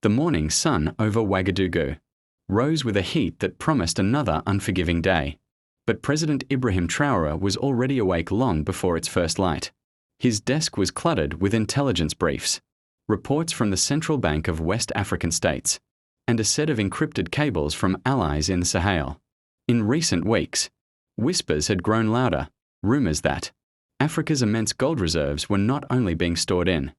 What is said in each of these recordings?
The morning sun over Ouagadougou rose with a heat that promised another unforgiving day. But President Ibrahim Traoré was already awake long before its first light. His desk was cluttered with intelligence briefs, reports from the Central Bank of West African states, and a set of encrypted cables from allies in the Sahel. In recent weeks, whispers had grown louder, rumors that Africa's immense gold reserves were not only being stored in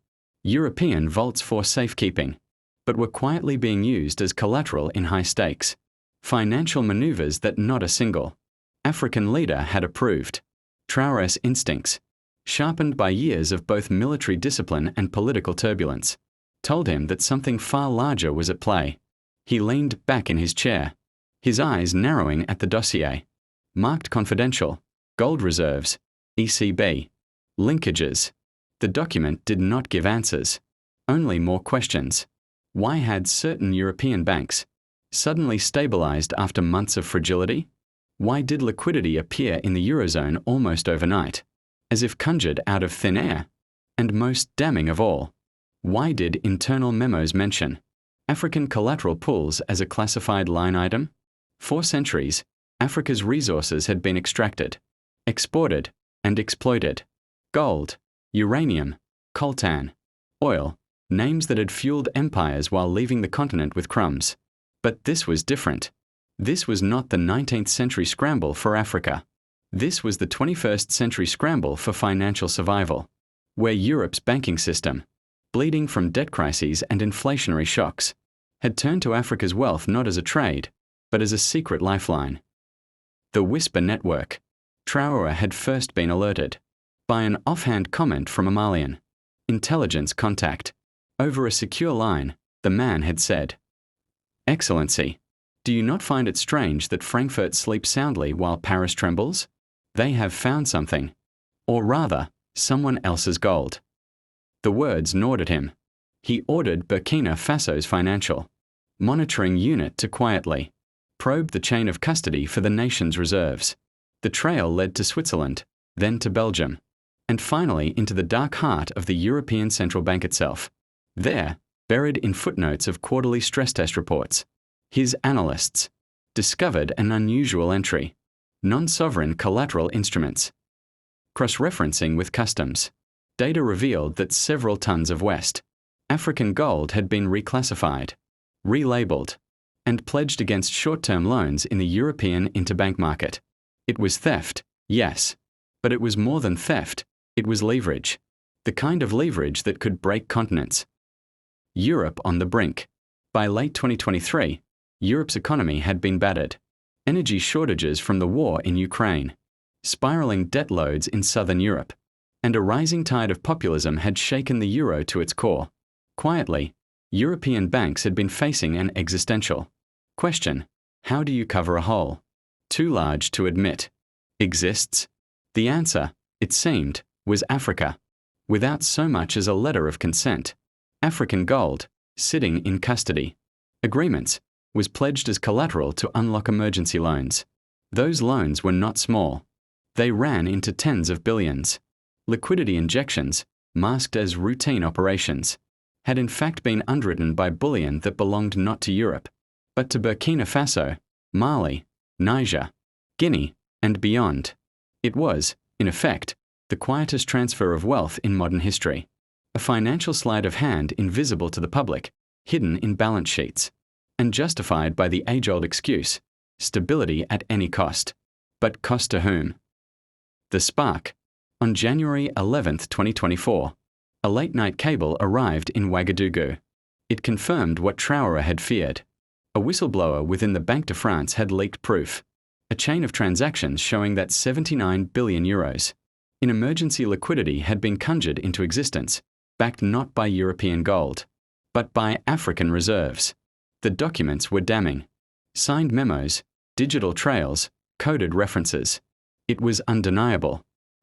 European vaults for safekeeping, but were quietly being used as collateral in high-stakes financial maneuvers that not a single African leader had approved. Traoré's instincts, sharpened by years of both military discipline and political turbulence, told him that something far larger was at play. He leaned back in his chair, his eyes narrowing at the dossier. Marked confidential, gold reserves, ECB, linkages. The document did not give answers, only more questions. Why had certain European banks suddenly stabilized after months of fragility? Why did liquidity appear in the Eurozone almost overnight, as if conjured out of thin air? And most damning of all, why did internal memos mention African collateral pools as a classified line item? For centuries, Africa's resources had been extracted, exported, and exploited. Gold, uranium, coltan, oil, names that had fueled empires while leaving the continent with crumbs. But this was different. This was not the 19th century scramble for Africa. This was the 21st century scramble for financial survival, where Europe's banking system, bleeding from debt crises and inflationary shocks, had turned to Africa's wealth not as a trade, but as a secret lifeline. The Whisper Network. Traoré had first been alerted by an offhand comment from a Malian intelligence contact. Over a secure line, the man had said, "Excellency, do you not find it strange that Frankfurt sleeps soundly while Paris trembles? They have found something, or rather, someone else's gold." The words gnawed at him. He ordered Burkina Faso's financial monitoring unit to quietly probe the chain of custody for the nation's reserves. The trail led to Switzerland, then to Belgium, and finally into the dark heart of the European Central Bank itself. There, buried in footnotes of quarterly stress test reports, his analysts discovered an unusual entry: non-sovereign collateral instruments. Cross-referencing with customs, data revealed that several tons of West African gold had been reclassified, relabeled, and pledged against short-term loans in the European interbank market. It was theft, yes, but it was more than theft. It was leverage, the kind of leverage that could break continents. Europe on the brink. By late 2023, Europe's economy had been battered. Energy shortages from the war in Ukraine, spiraling debt loads in southern Europe, and a rising tide of populism had shaken the euro to its core. Quietly, European banks had been facing an existential question: how do you cover a hole too large to admit exists? The answer, it seemed, was Africa, without so much as a letter of consent. African gold, sitting in custody. Agreements, was pledged as collateral to unlock emergency loans. Those loans were not small. They ran into tens of billions. Liquidity injections, masked as routine operations, had in fact been underwritten by bullion that belonged not to Europe, but to Burkina Faso, Mali, Niger, Guinea, and beyond. It was, in effect, the quietest transfer of wealth in modern history. A financial sleight of hand invisible to the public, hidden in balance sheets, and justified by the age-old excuse: stability at any cost. But cost to whom? The spark. On January 11, 2024, a late-night cable arrived in Ouagadougou. It confirmed what Traoré had feared. A whistleblower within the Banque de France had leaked proof, a chain of transactions showing that 79 billion euros in emergency liquidity had been conjured into existence, backed not by European gold, but by African reserves. The documents were damning. Signed memos, digital trails, coded references. It was undeniable.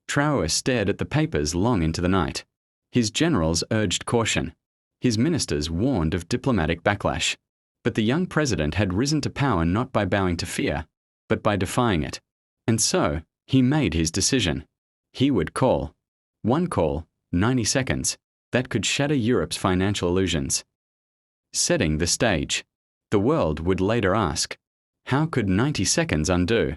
Traoré stared at the papers long into the night. His generals urged caution. His ministers warned of diplomatic backlash. But the young president had risen to power not by bowing to fear, but by defying it. And so, he made his decision. He would call. One call, 90 seconds, that could shatter Europe's financial illusions. setting the stage. The world would later ask, how could 90 seconds undo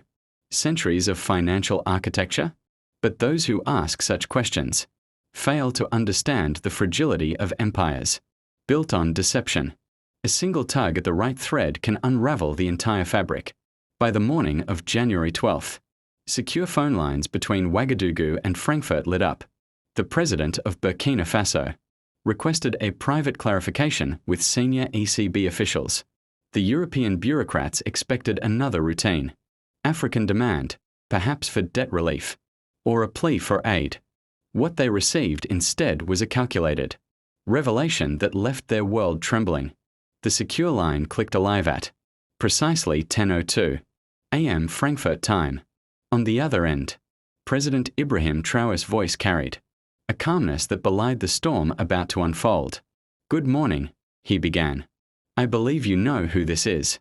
centuries of financial architecture? But those who ask such questions fail to understand the fragility of empires built on deception. A single tug at the right thread can unravel the entire fabric. By the morning of January 12th, secure phone lines between Ouagadougou and Frankfurt lit up. The president of Burkina Faso requested a private clarification with senior ECB officials. The European bureaucrats expected another routine. African demand, perhaps for debt relief, or a plea for aid. What they received instead was a calculated revelation that left their world trembling. The secure line clicked alive at precisely 10:02 a.m. Frankfurt time. On the other end, President Ibrahim Traoré's voice carried a calmness that belied the storm about to unfold. "Good morning," he began. "I believe you know who this is."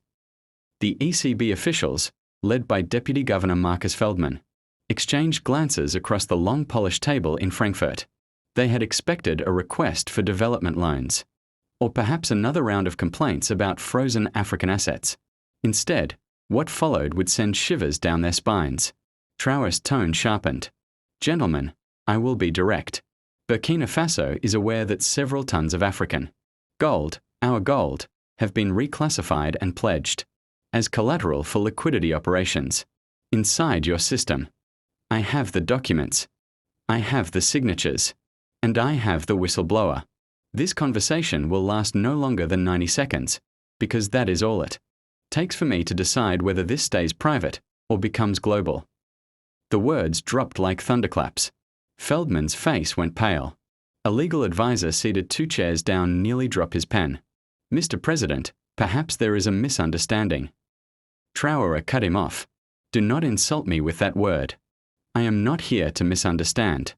The ECB officials, led by Deputy Governor Marcus Feldman, exchanged glances across the long polished table in Frankfurt. They had expected a request for development loans, or perhaps another round of complaints about frozen African assets. Instead, what followed would send shivers down their spines. Traoré's tone sharpened. "Gentlemen, I will be direct. Burkina Faso is aware that several tons of African gold, our gold, have been reclassified and pledged as collateral for liquidity operations inside your system. I have the documents. I have the signatures. And I have the whistleblower. This conversation will last no longer than 90 seconds, because that is all it takes for me to decide whether this stays private or becomes global." The words dropped like thunderclaps. Feldman's face went pale. A legal advisor seated 2 chairs down nearly dropped his pen. "Mr. President, perhaps there is a misunderstanding." Traoré cut him off. "Do not insult me with that word. I am not here to misunderstand.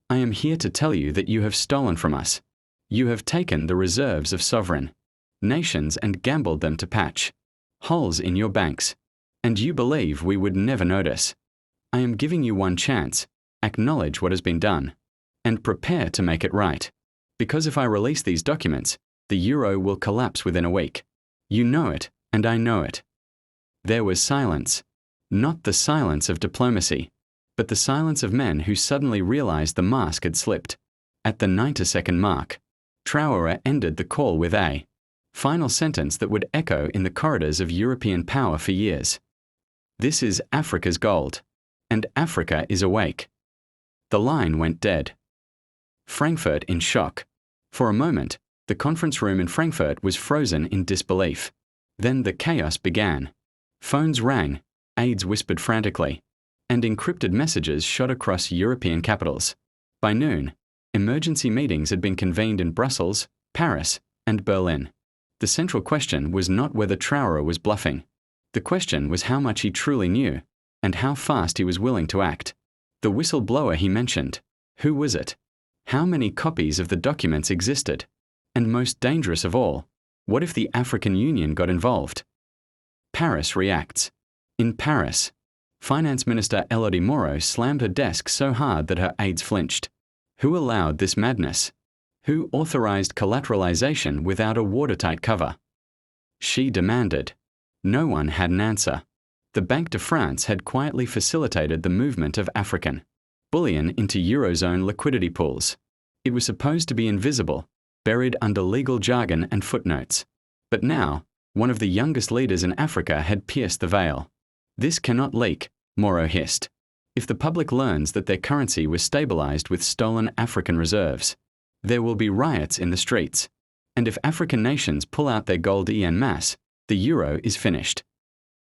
I am here to tell you that you have stolen from us. You have taken the reserves of sovereign nations and gambled them to patch holes in your banks, and you believe we would never notice. I am giving you one chance. Acknowledge what has been done, and prepare to make it right. Because if I release these documents, the euro will collapse within a week. You know it, and I know it." There was silence. Not the silence of diplomacy, but the silence of men who suddenly realized the mask had slipped. At the 90-second mark, Traoré ended the call with a final sentence that would echo in the corridors of European power for years. "This is Africa's gold, and Africa is awake." The line went dead. Frankfurt in shock. For a moment, the conference room in Frankfurt was frozen in disbelief. Then the chaos began. Phones rang, aides whispered frantically, and encrypted messages shot across European capitals. By noon, emergency meetings had been convened in Brussels, Paris, and Berlin. The central question was not whether Traoré was bluffing. The question was how much he truly knew, and how fast he was willing to act. The whistleblower he mentioned, who was it? How many copies of the documents existed? And most dangerous of all, what if the African Union got involved? Paris reacts. In Paris, Finance Minister Elodie Moreau slammed her desk so hard that her aides flinched. Who allowed this madness? Who authorized collateralization without a watertight cover? She demanded. No one had an answer. The Banque de France had quietly facilitated the movement of African bullion into Eurozone liquidity pools. It was supposed to be invisible, buried under legal jargon and footnotes. But now, one of the youngest leaders in Africa had pierced the veil. "This cannot leak," Moreau hissed. "If the public learns that their currency was stabilized with stolen African reserves, there will be riots in the streets. And if African nations pull out their gold en masse, the euro is finished."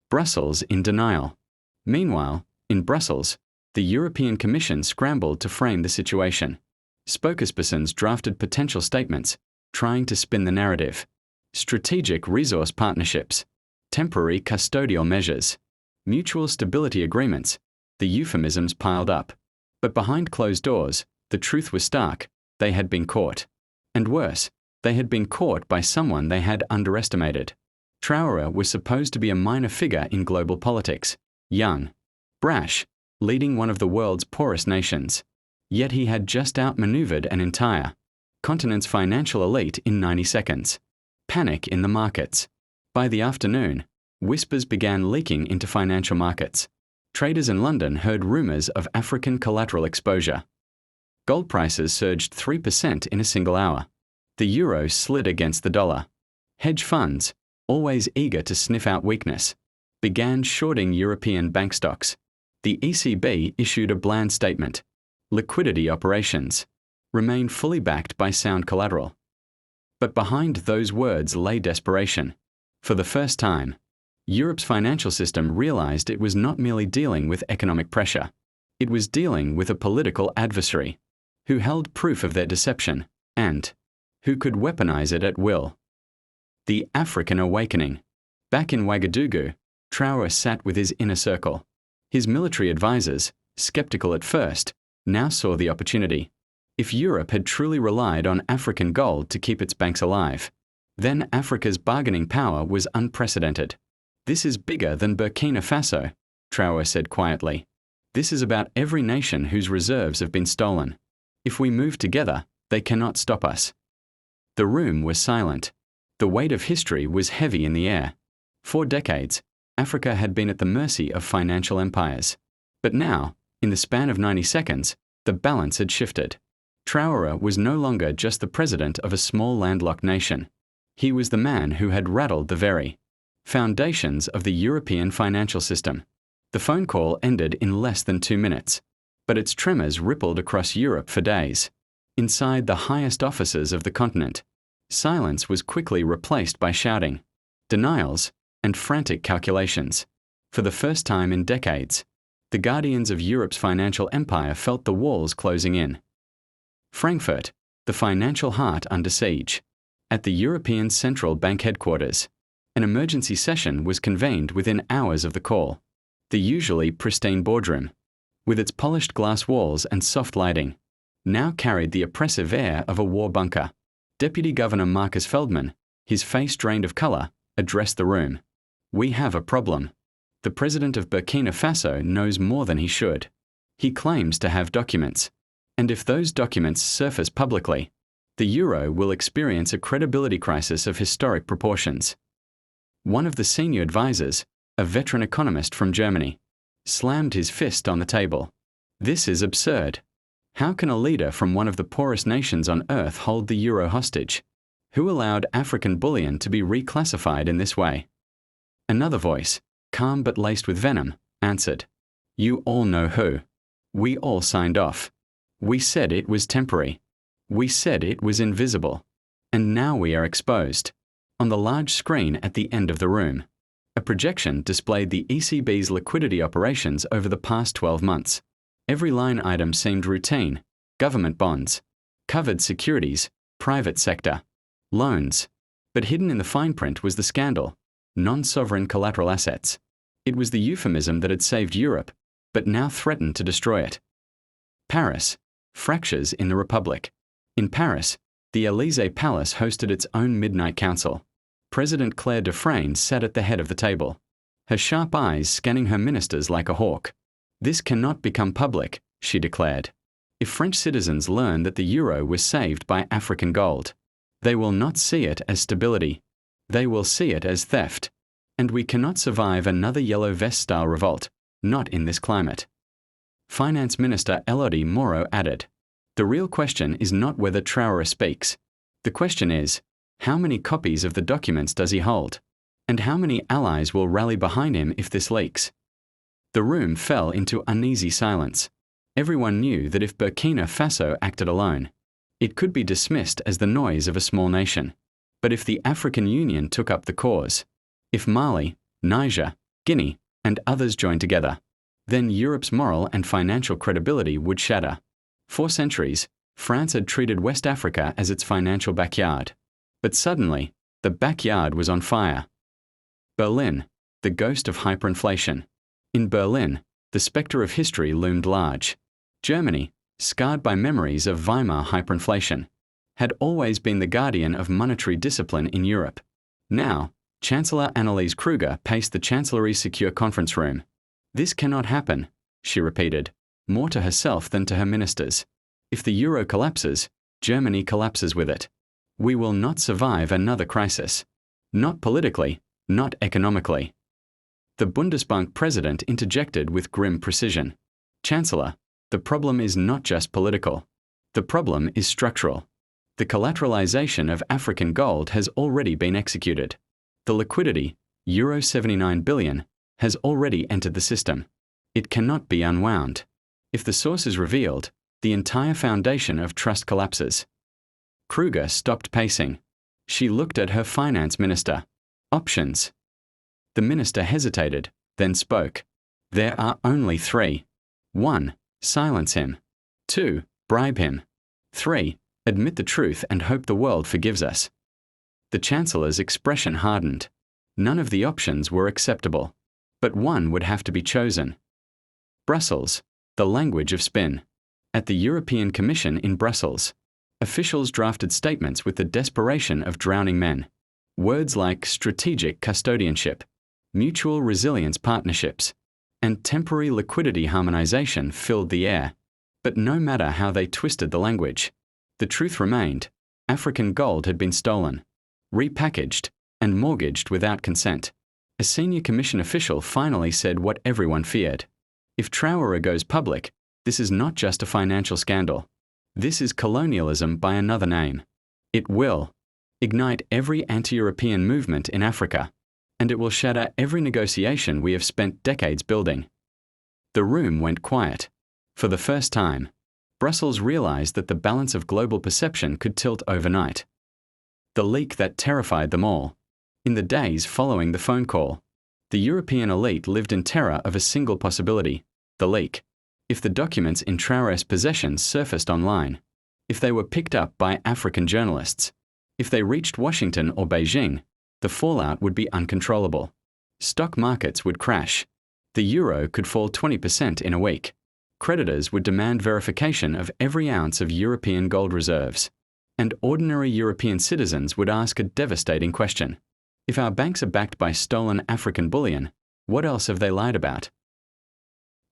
Brussels in denial. Meanwhile, in Brussels, the European Commission scrambled to frame the situation. Spokespersons drafted potential statements, trying to spin the narrative. Strategic resource partnerships, temporary custodial measures, mutual stability agreements, the euphemisms piled up. But behind closed doors, the truth was stark. They had been caught. And worse, they had been caught by someone they had underestimated. Traoré was supposed to be a minor figure in global politics, young, brash, leading one of the world's poorest nations. Yet he had just outmaneuvered an entire continent's financial elite in 90 seconds. Panic in the markets. By the afternoon, whispers began leaking into financial markets. Traders in London heard rumours of African collateral exposure. Gold prices surged 3% in a single hour. The euro slid against the dollar. Hedge funds, always eager to sniff out weakness, began shorting European bank stocks. The ECB issued a bland statement. Liquidity operations remain fully backed by sound collateral. But behind those words lay desperation. For the first time, Europe's financial system realized it was not merely dealing with economic pressure. It was dealing with a political adversary who held proof of their deception and who could weaponize it at will. The African Awakening. Back in Ouagadougou, Traoré sat with his inner circle. His military advisors, skeptical at first, now saw the opportunity. If Europe had truly relied on African gold to keep its banks alive, then Africa's bargaining power was unprecedented. This is bigger than Burkina Faso, Traoré said quietly. This is about every nation whose reserves have been stolen. If we move together, they cannot stop us. The room was silent. The weight of history was heavy in the air. For decades, Africa had been at the mercy of financial empires. But now, in the span of 90 seconds, the balance had shifted. Traoré was no longer just the president of a small landlocked nation. He was the man who had rattled the very foundations of the European financial system. The phone call ended in less than 2 minutes, but its tremors rippled across Europe for days. Inside the highest offices of the continent, silence was quickly replaced by shouting, denials, and frantic calculations. For the first time in decades, the guardians of Europe's financial empire felt the walls closing in. Frankfurt, the financial heart under siege. At the European Central Bank headquarters, an emergency session was convened within hours of the call. The usually pristine boardroom, with its polished glass walls and soft lighting, now carried the oppressive air of a war bunker. Deputy Governor Marcus Feldman, his face drained of colour, addressed the room. We have a problem. The president of Burkina Faso knows more than he should. He claims to have documents, and if those documents surface publicly, the euro will experience a credibility crisis of historic proportions. One of the senior advisors, a veteran economist from Germany, slammed his fist on the table. This is absurd. How can a leader from one of the poorest nations on earth hold the euro hostage? Who allowed African bullion to be reclassified in this way? Another voice, calm but laced with venom, answered. You all know who. We all signed off. We said it was temporary. We said it was invisible. And now we are exposed. On the large screen at the end of the room, a projection displayed the ECB's liquidity operations over the past 12 months. Every line item seemed routine: government bonds, covered securities, private sector, loans. But hidden in the fine print was the scandal: non-sovereign collateral assets. It was the euphemism that had saved Europe, but now threatened to destroy it. Paris. Fractures in the Republic. In Paris, the Élysée Palace hosted its own midnight council. President Claire Dufresne sat at the head of the table, her sharp eyes scanning her ministers like a hawk. This cannot become public, she declared. If French citizens learn that the euro was saved by African gold, they will not see it as stability. They will see it as theft. And we cannot survive another Yellow Vest-style revolt, not in this climate. Finance Minister Elodie Moreau added, the real question is not whether Traoré speaks. The question is, how many copies of the documents does he hold? And how many allies will rally behind him if this leaks? The room fell into uneasy silence. Everyone knew that if Burkina Faso acted alone, it could be dismissed as the noise of a small nation. But if the African Union took up the cause, if Mali, Niger, Guinea, and others joined together, then Europe's moral and financial credibility would shatter. For centuries, France had treated West Africa as its financial backyard. But suddenly, the backyard was on fire. Berlin, the ghost of hyperinflation. In Berlin, the spectre of history loomed large. Germany, scarred by memories of Weimar hyperinflation, had always been the guardian of monetary discipline in Europe. Now, Chancellor Anneliese Kruger paced the Chancellery's secure conference room. This cannot happen, she repeated, more to herself than to her ministers. If the euro collapses, Germany collapses with it. We will not survive another crisis. Not politically, not economically. The Bundesbank president interjected with grim precision. Chancellor, the problem is not just political. The problem is structural. The collateralization of African gold has already been executed. The liquidity, Euro 79 billion, has already entered the system. It cannot be unwound. If the source is revealed, the entire foundation of trust collapses. Kruger stopped pacing. She looked at her finance minister. Options. The minister hesitated, then spoke. There are only 3. 1. Silence him. 2. Bribe him. 3. Admit the truth and hope the world forgives us. The Chancellor's expression hardened. None of the options were acceptable. But one would have to be chosen. Brussels, the language of spin. At the European Commission in Brussels, officials drafted statements with the desperation of drowning men. Words like strategic custodianship, mutual resilience partnerships, and temporary liquidity harmonization filled the air. But no matter how they twisted the language, the truth remained: African gold had been stolen, repackaged, and mortgaged without consent. A senior commission official finally said what everyone feared. If Traoré goes public, this is not just a financial scandal. This is colonialism by another name. It will ignite every anti-European movement in Africa, and it will shatter every negotiation we have spent decades building. The room went quiet. For the first time, Brussels realized that the balance of global perception could tilt overnight. The leak that terrified them all. In the days following the phone call, the European elite lived in terror of a single possibility: the leak. If the documents in Traoré's possession surfaced online, if they were picked up by African journalists, if they reached Washington or Beijing, the fallout would be uncontrollable. Stock markets would crash. The euro could fall 20% in a week. Creditors would demand verification of every ounce of European gold reserves. And ordinary European citizens would ask a devastating question. If our banks are backed by stolen African bullion, what else have they lied about?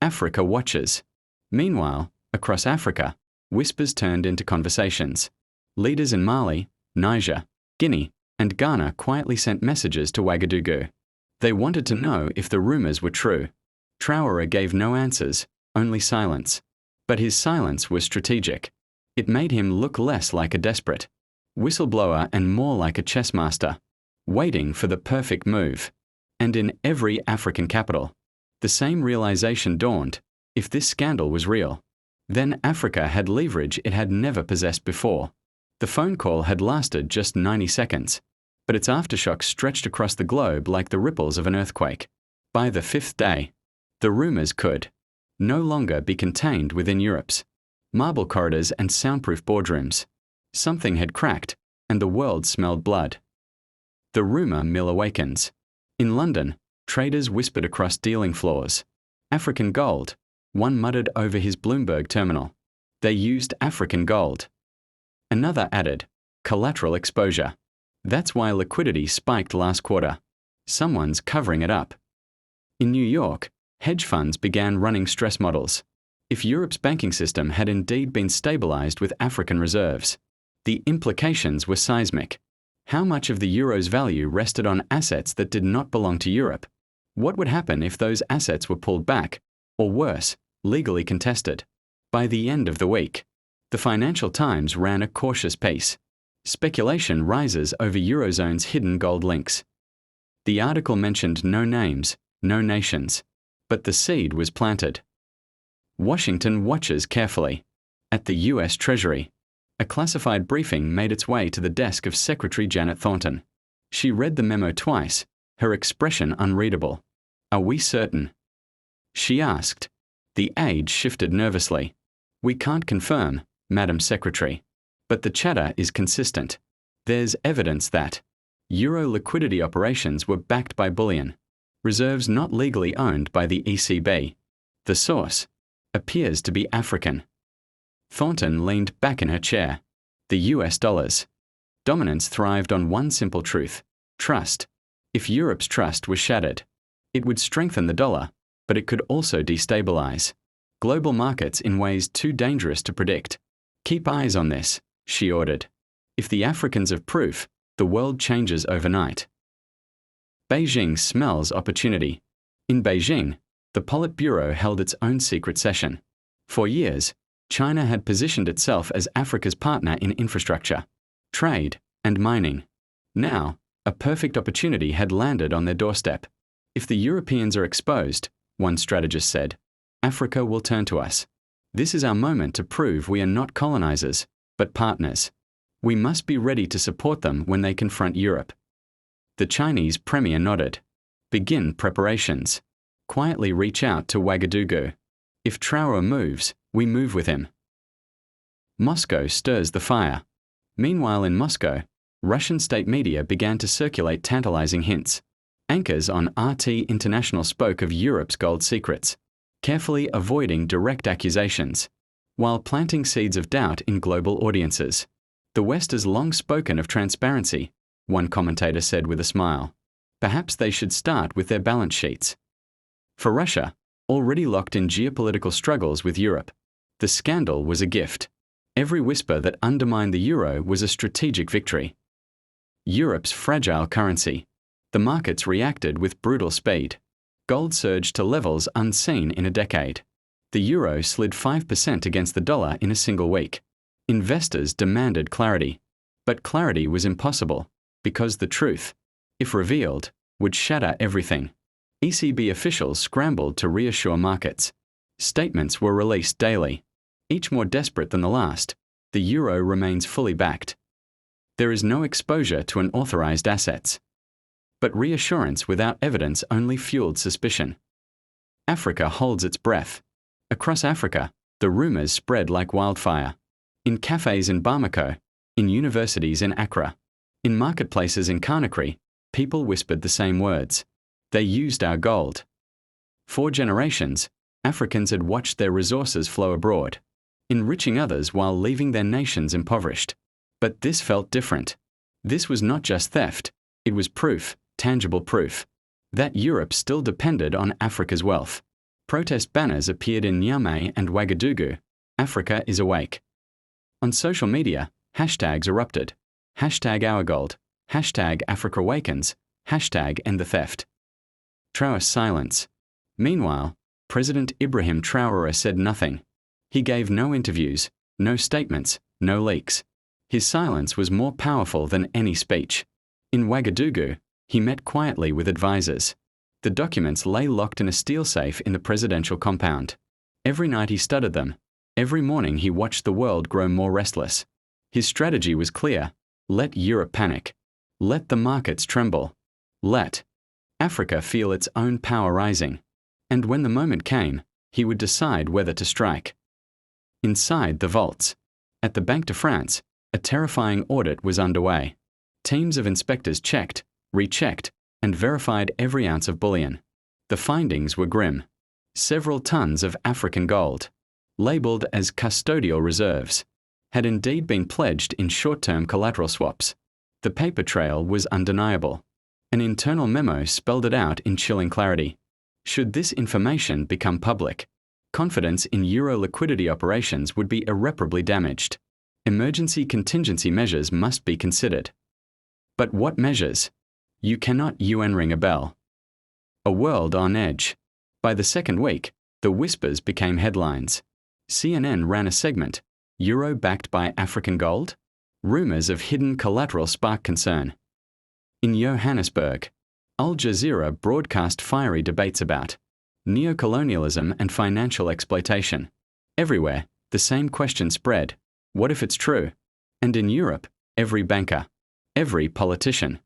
Africa watches. Meanwhile, across Africa, whispers turned into conversations. Leaders in Mali, Niger, Guinea, and Ghana quietly sent messages to Ouagadougou. They wanted to know if the rumors were true. Traoré gave no answers, only silence. But his silence was strategic. It made him look less like a desperate whistleblower and more like a chess master, waiting for the perfect move. And in every African capital, the same realization dawned: if this scandal was real, then Africa had leverage it had never possessed before. The phone call had lasted just 90 seconds, but its aftershocks stretched across the globe like the ripples of an earthquake. By the 5th day, the rumors could no longer be contained within Europe's marble corridors and soundproof boardrooms. Something had cracked, and the world smelled blood. The rumor mill awakens. In London, traders whispered across dealing floors. African gold, one muttered over his Bloomberg terminal. They used African gold. Another added, collateral exposure. That's why liquidity spiked last quarter. Someone's covering it up. In New York, hedge funds began running stress models. If Europe's banking system had indeed been stabilized with African reserves, the implications were seismic. How much of the euro's value rested on assets that did not belong to Europe? What would happen if those assets were pulled back, or worse, legally contested? By the end of the week, the Financial Times ran a cautious pace. Speculation rises over Eurozone's hidden gold links. The article mentioned no names, no nations, but the seed was planted. Washington watches carefully. At the U.S. Treasury, a classified briefing made its way to the desk of Secretary Janet Thornton. She read the memo twice, her expression unreadable. "Are we certain?" she asked. The aide shifted nervously. "We can't confirm, Madam Secretary, but the chatter is consistent. There's evidence that euro liquidity operations were backed by bullion, reserves not legally owned by the ECB. The source appears to be African." Thornton leaned back in her chair. The US dollars. Dominance thrived on one simple truth: trust. If Europe's trust was shattered, it would strengthen the dollar, but it could also destabilize global markets in ways too dangerous to predict. "Keep eyes on this," she ordered. If the Africans have proof, the world changes overnight. Beijing smells opportunity. In Beijing, the Politburo held its own secret session. For years, China had positioned itself as Africa's partner in infrastructure, trade, and mining. Now, a perfect opportunity had landed on their doorstep. If the Europeans are exposed, one strategist said, Africa will turn to us. This is our moment to prove we are not colonizers, but partners. We must be ready to support them when they confront Europe. The Chinese premier nodded. Begin preparations. Quietly reach out to Ouagadougou. If Traoré moves, we move with him. Moscow stirs the fire. Meanwhile in Moscow, Russian state media began to circulate tantalizing hints. Anchors on RT International spoke of Europe's gold secrets, carefully avoiding direct accusations, while planting seeds of doubt in global audiences. The West has long spoken of transparency, one commentator said with a smile. Perhaps they should start with their balance sheets. For Russia, already locked in geopolitical struggles with Europe, the scandal was a gift. Every whisper that undermined the euro was a strategic victory. Europe's fragile currency. The markets reacted with brutal speed. Gold surged to levels unseen in a decade. The euro slid 5% against the dollar in a single week. Investors demanded clarity. But clarity was impossible, because the truth, if revealed, would shatter everything. ECB officials scrambled to reassure markets. Statements were released daily. Each more desperate than the last, the euro remains fully backed. There is no exposure to unauthorized assets. But reassurance without evidence only fueled suspicion. Africa holds its breath. Across Africa, the rumors spread like wildfire. In cafes in Bamako, in universities in Accra, in marketplaces in Conakry, people whispered the same words. They used our gold. For generations, Africans had watched their resources flow abroad, enriching others while leaving their nations impoverished. But this felt different. This was not just theft, it was proof, tangible proof, that Europe still depended on Africa's wealth. Protest banners appeared in Niamey and Ouagadougou. Africa is awake. On social media, hashtags erupted. #OurGold, #AfricaAwakens, #End the Theft. Traoré's silence. Meanwhile, President Ibrahim Traoré said nothing. He gave no interviews, no statements, no leaks. His silence was more powerful than any speech. In Ouagadougou, he met quietly with advisors. The documents lay locked in a steel safe in the presidential compound. Every night he studied them. Every morning he watched the world grow more restless. His strategy was clear. Let Europe panic. Let the markets tremble. Let Africa feel its own power rising. And when the moment came, he would decide whether to strike. Inside the vaults, at the Banque de France, a terrifying audit was underway. Teams of inspectors checked, rechecked, and verified every ounce of bullion. The findings were grim. Several tons of African gold, labeled as custodial reserves, had indeed been pledged in short-term collateral swaps. The paper trail was undeniable. An internal memo spelled it out in chilling clarity. Should this information become public, confidence in euro liquidity operations would be irreparably damaged. Emergency contingency measures must be considered. But what measures? You cannot UN ring a bell. A world on edge. By the second week, the whispers became headlines. CNN ran a segment, Euro backed by African gold? Rumors of hidden collateral spark concern. In Johannesburg, Al Jazeera broadcast fiery debates about neocolonialism and financial exploitation. Everywhere, the same question spread. What if it's true? And in Europe, every banker, every politician,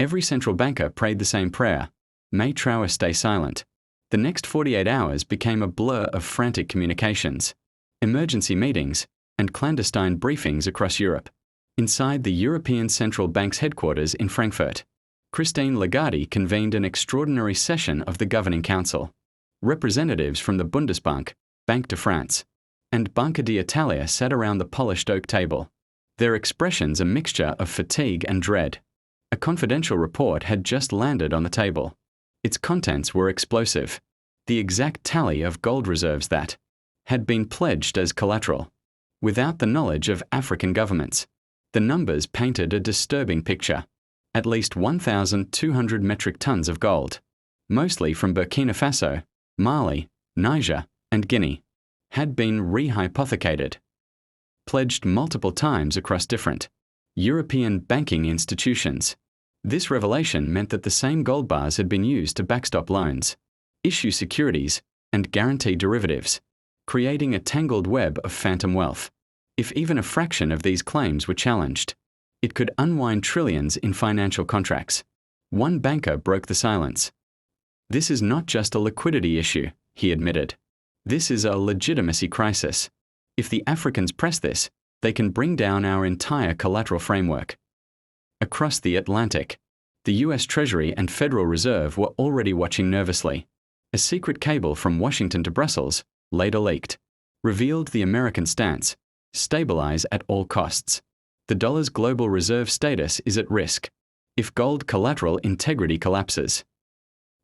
every central banker prayed the same prayer. May Traoré stay silent. The next 48 hours became a blur of frantic communications, emergency meetings, and clandestine briefings across Europe. Inside the European Central Bank's headquarters in Frankfurt, Christine Lagarde convened an extraordinary session of the Governing Council. Representatives from the Bundesbank, Banque de France, and Banca d'Italia sat around the polished oak table, their expressions a mixture of fatigue and dread. A confidential report had just landed on the table. Its contents were explosive. The exact tally of gold reserves that had been pledged as collateral, without the knowledge of African governments. The numbers painted a disturbing picture. At least 1,200 metric tons of gold, mostly from Burkina Faso, Mali, Niger, and Guinea, had been rehypothecated, pledged multiple times across different European banking institutions. This revelation meant that the same gold bars had been used to backstop loans, issue securities, and guarantee derivatives, creating a tangled web of phantom wealth. If even a fraction of these claims were challenged, it could unwind trillions in financial contracts. One banker broke the silence. "This is not just a liquidity issue," he admitted. "This is a legitimacy crisis. If the Africans press this, they can bring down our entire collateral framework." Across the Atlantic, the US Treasury and Federal Reserve were already watching nervously. A secret cable from Washington to Brussels, later leaked, revealed the American stance: stabilize at all costs. The dollar's global reserve status is at risk if gold collateral integrity collapses.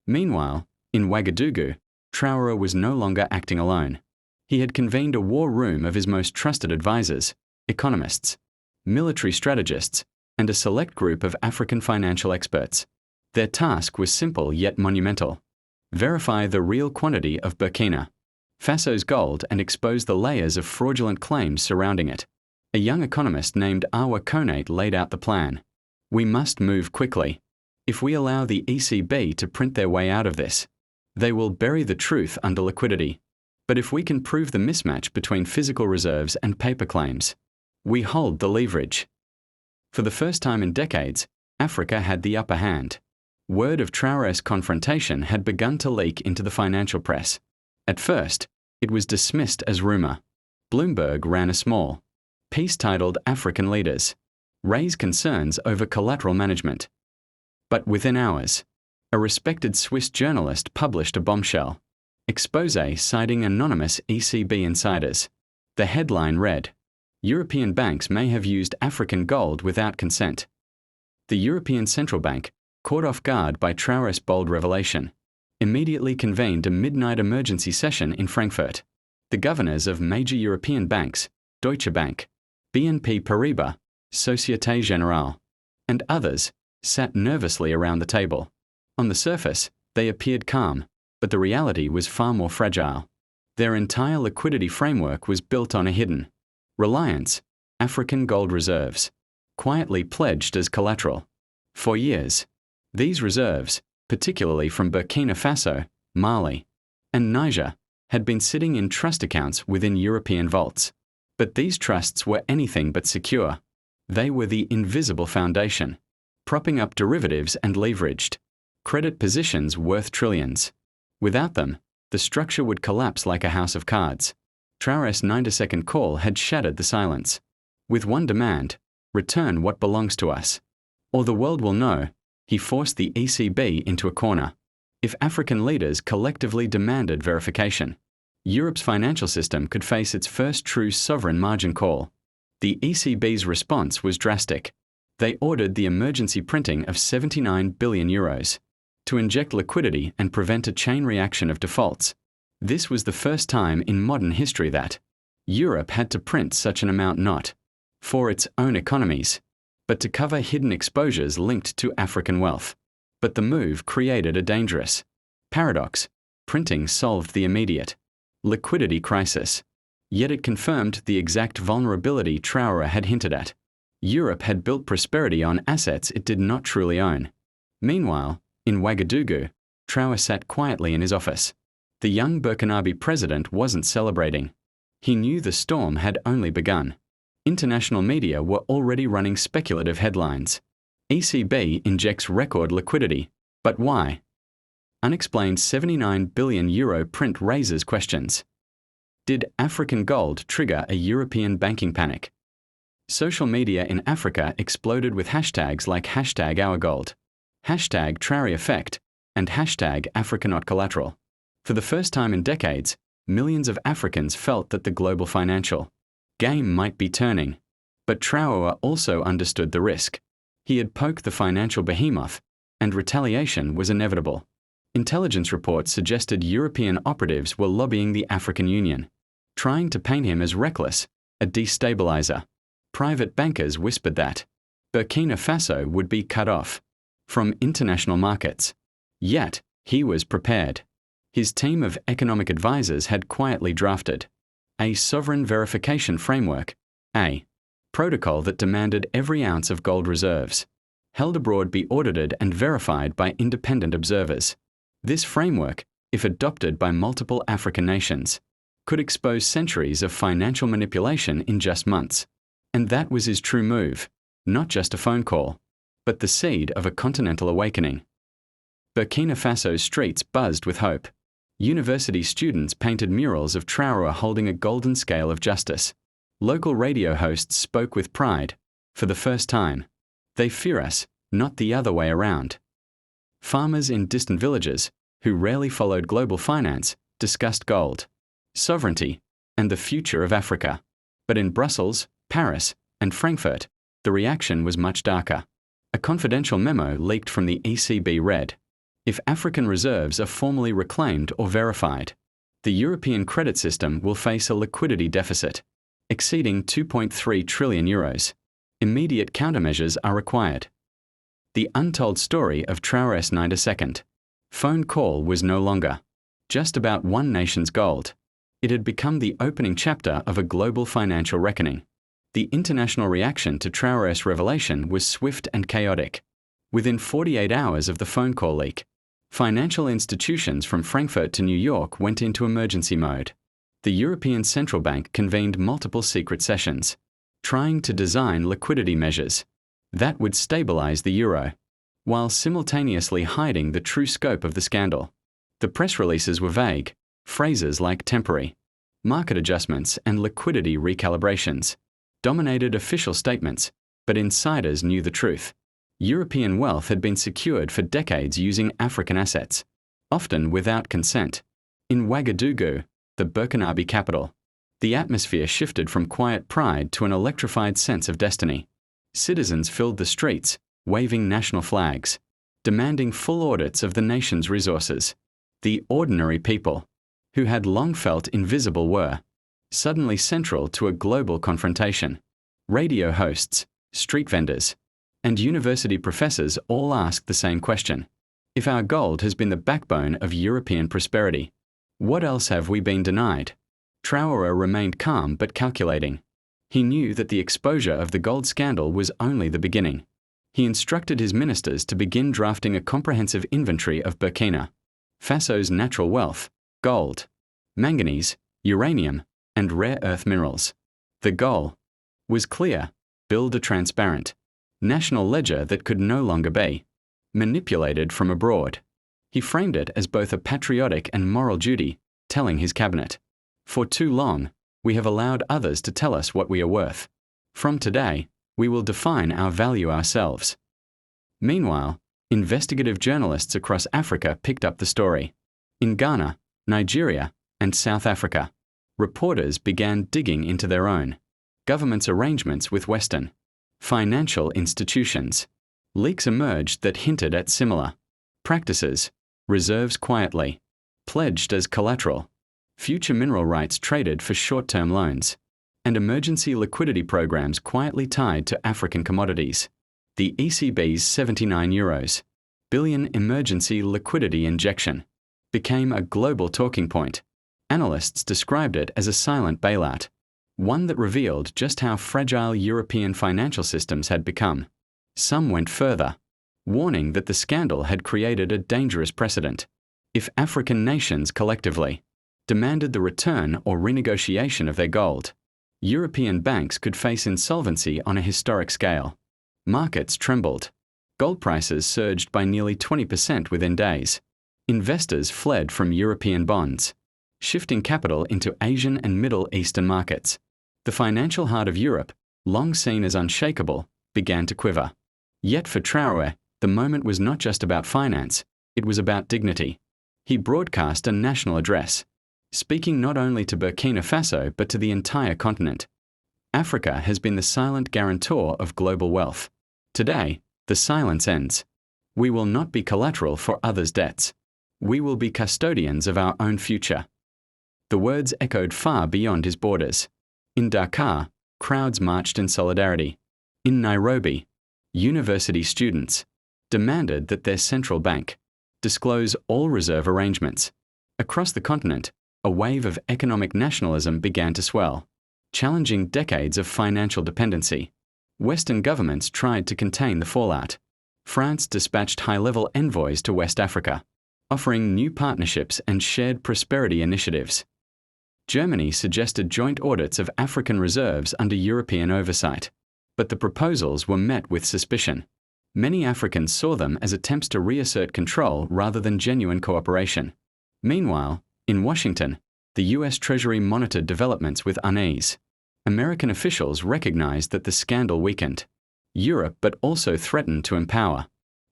Meanwhile, in Ouagadougou, Traoré was no longer acting alone. He had convened a war room of his most trusted advisors, economists, military strategists, and a select group of African financial experts. Their task was simple yet monumental: verify the real quantity of Burkina Faso's gold and expose the layers of fraudulent claims surrounding it. A young economist named Awa Konate laid out the plan. "We must move quickly. If we allow the ECB to print their way out of this, they will bury the truth under liquidity. But if we can prove the mismatch between physical reserves and paper claims, we hold the leverage." For the first time in decades, Africa had the upper hand. Word of Traoré's confrontation had begun to leak into the financial press. At first, it was dismissed as rumor. Bloomberg ran a small piece titled "African Leaders Raise Concerns Over Collateral Management." But within hours, a respected Swiss journalist published a bombshell exposé citing anonymous ECB insiders. The headline read, "European banks may have used African gold without consent." The European Central Bank, caught off guard by Traoré's bold revelation, immediately convened a midnight emergency session in Frankfurt. The governors of major European banks, Deutsche Bank, BNP Paribas, Société Générale, and others, sat nervously around the table. On the surface, they appeared calm, but the reality was far more fragile. Their entire liquidity framework was built on a hidden reliance: African gold reserves, quietly pledged as collateral. For years, these reserves, particularly from Burkina Faso, Mali, and Niger, had been sitting in trust accounts within European vaults. But these trusts were anything but secure. They were the invisible foundation, propping up derivatives and leveraged credit positions worth trillions. Without them, the structure would collapse like a house of cards. Traoré's 90-second call had shattered the silence. With one demand: return what belongs to us, or the world will know. He forced the ECB into a corner. If African leaders collectively demanded verification, Europe's financial system could face its first true sovereign margin call. The ECB's response was drastic. They ordered the emergency printing of €79 billion to inject liquidity and prevent a chain reaction of defaults. This was the first time in modern history that Europe had to print such an amount, not for its own economies, but to cover hidden exposures linked to African wealth. But the move created a dangerous paradox. Printing solved the immediate liquidity crisis, yet it confirmed the exact vulnerability Traoré had hinted at. Europe had built prosperity on assets it did not truly own. Meanwhile, in Ouagadougou, Traoré sat quietly in his office. The young Burkinabe president wasn't celebrating. He knew the storm had only begun. International media were already running speculative headlines. ECB injects record liquidity. But why? Unexplained €79 billion print raises questions. Did African gold trigger a European banking panic? Social media in Africa exploded with hashtags like #OurGold, #Traoré Effect, and #AfricaNotCollateral. For the first time in decades, millions of Africans felt that the global financial game might be turning. But Traoré also understood the risk. He had poked the financial behemoth, and retaliation was inevitable. Intelligence reports suggested European operatives were lobbying the African Union, trying to paint him as reckless, a destabilizer. Private bankers whispered that Burkina Faso would be cut off from international markets. Yet, he was prepared. His team of economic advisors had quietly drafted a sovereign verification framework, a protocol that demanded every ounce of gold reserves held abroad be audited and verified by independent observers. This framework, if adopted by multiple African nations, could expose centuries of financial manipulation in just months. And that was his true move, not just a phone call, but the seed of a continental awakening. Burkina Faso's streets buzzed with hope. University students painted murals of Traoré holding a golden scale of justice. Local radio hosts spoke with pride. For the first time, they fear us, not the other way around. Farmers in distant villages, who rarely followed global finance, discussed gold, sovereignty, and the future of Africa. But in Brussels, Paris, and Frankfurt, the reaction was much darker. A confidential memo leaked from the ECB read, "If African reserves are formally reclaimed or verified, the European credit system will face a liquidity deficit exceeding 2.3 trillion euros. Immediate countermeasures are required." The untold story of Traoré's 92nd phone call was no longer just about one nation's gold. It had become the opening chapter of a global financial reckoning. The international reaction to Traoré's revelation was swift and chaotic. Within 48 hours of the phone call leak, financial institutions from Frankfurt to New York went into emergency mode. The European Central Bank convened multiple secret sessions, trying to design liquidity measures that would stabilize the euro, while simultaneously hiding the true scope of the scandal. The press releases were vague, phrases like temporary, market adjustments, and liquidity recalibrations dominated official statements, but insiders knew the truth. European wealth had been secured for decades using African assets, often without consent. In Ouagadougou, the Burkinabe capital, the atmosphere shifted from quiet pride to an electrified sense of destiny. Citizens filled the streets, waving national flags, demanding full audits of the nation's resources. The ordinary people, who had long felt invisible, were suddenly central to a global confrontation. Radio hosts, street vendors, and university professors all asked the same question. If our gold has been the backbone of European prosperity, what else have we been denied? Traoré remained calm but calculating. He knew that the exposure of the gold scandal was only the beginning. He instructed his ministers to begin drafting a comprehensive inventory of Burkina Faso's natural wealth, gold, manganese, uranium, and rare earth minerals. The goal was clear: build a transparent national ledger that could no longer be manipulated from abroad. He framed it as both a patriotic and moral duty, telling his cabinet, "For too long, we have allowed others to tell us what we are worth. From today, we will define our value ourselves." Meanwhile, investigative journalists across Africa picked up the story. In Ghana, Nigeria, and South Africa, reporters began digging into their own government's arrangements with Western financial institutions. Leaks emerged that hinted at similar practices: reserves quietly pledged as collateral, future mineral rights traded for short-term loans, and emergency liquidity programs quietly tied to African commodities. The ECB's €79 billion emergency liquidity injection became a global talking point. Analysts described it as a silent bailout, one that revealed just how fragile European financial systems had become. Some went further, warning that the scandal had created a dangerous precedent. If African nations collectively demanded the return or renegotiation of their gold, European banks could face insolvency on a historic scale. Markets trembled. Gold prices surged by nearly 20% within days. Investors fled from European bonds, shifting capital into Asian and Middle Eastern markets. The financial heart of Europe, long seen as unshakable, began to quiver. Yet for Traoré, the moment was not just about finance, it was about dignity. He broadcast a national address, speaking not only to Burkina Faso but to the entire continent. Africa has been the silent guarantor of global wealth. Today, the silence ends. We will not be collateral for others' debts. We will be custodians of our own future. The words echoed far beyond his borders. In Dakar, crowds marched in solidarity. In Nairobi, university students demanded that their central bank disclose all reserve arrangements. Across the continent, a wave of economic nationalism began to swell, challenging decades of financial dependency. Western governments tried to contain the fallout. France dispatched high-level envoys to West Africa, offering new partnerships and shared prosperity initiatives. Germany suggested joint audits of African reserves under European oversight, but the proposals were met with suspicion. Many Africans saw them as attempts to reassert control rather than genuine cooperation. Meanwhile, in Washington, the U.S. Treasury monitored developments with unease. American officials recognized that the scandal weakened Europe but also threatened to empower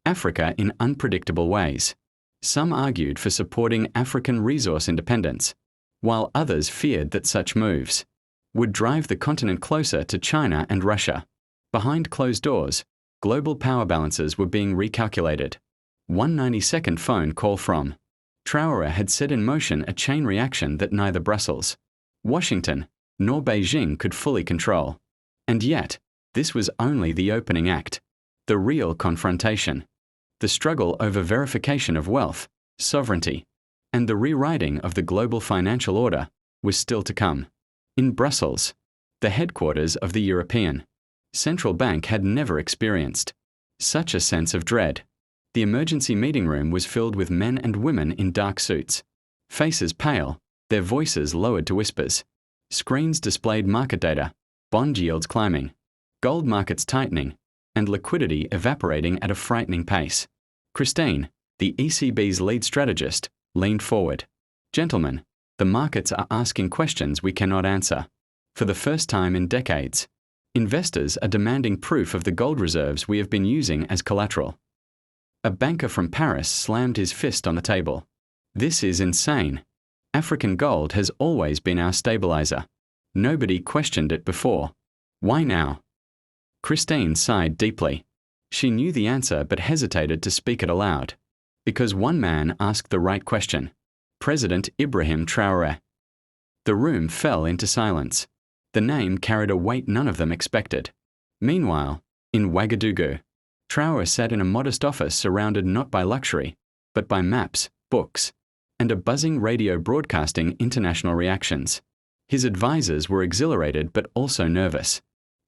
Africa in unpredictable ways. Some argued for supporting African resource independence, while others feared that such moves would drive the continent closer to China and Russia. Behind closed doors, global power balances were being recalculated. One 90-second phone call from Traoré had set in motion a chain reaction that neither Brussels, Washington, nor Beijing could fully control. And yet, this was only the opening act. The real confrontation, the struggle over verification of wealth, sovereignty, and the rewriting of the global financial order was still to come. In Brussels, the headquarters of the European Central Bank had never experienced such a sense of dread. The emergency meeting room was filled with men and women in dark suits, faces pale, their voices lowered to whispers. Screens displayed market data, bond yields climbing, gold markets tightening, and liquidity evaporating at a frightening pace. Christine, the ECB's lead strategist, leaned forward. "Gentlemen, the markets are asking questions we cannot answer. For the first time in decades, investors are demanding proof of the gold reserves we have been using as collateral." A banker from Paris slammed his fist on the table. "This is insane. African gold has always been our stabilizer. Nobody questioned it before. Why now?" Christine sighed deeply. She knew the answer but hesitated to speak it aloud. Because one man asked the right question. President Ibrahim Traoré. The room fell into silence. The name carried a weight none of them expected. Meanwhile, in Ouagadougou, Traoré sat in a modest office surrounded not by luxury, but by maps, books, and a buzzing radio broadcasting international reactions. His advisors were exhilarated but also nervous.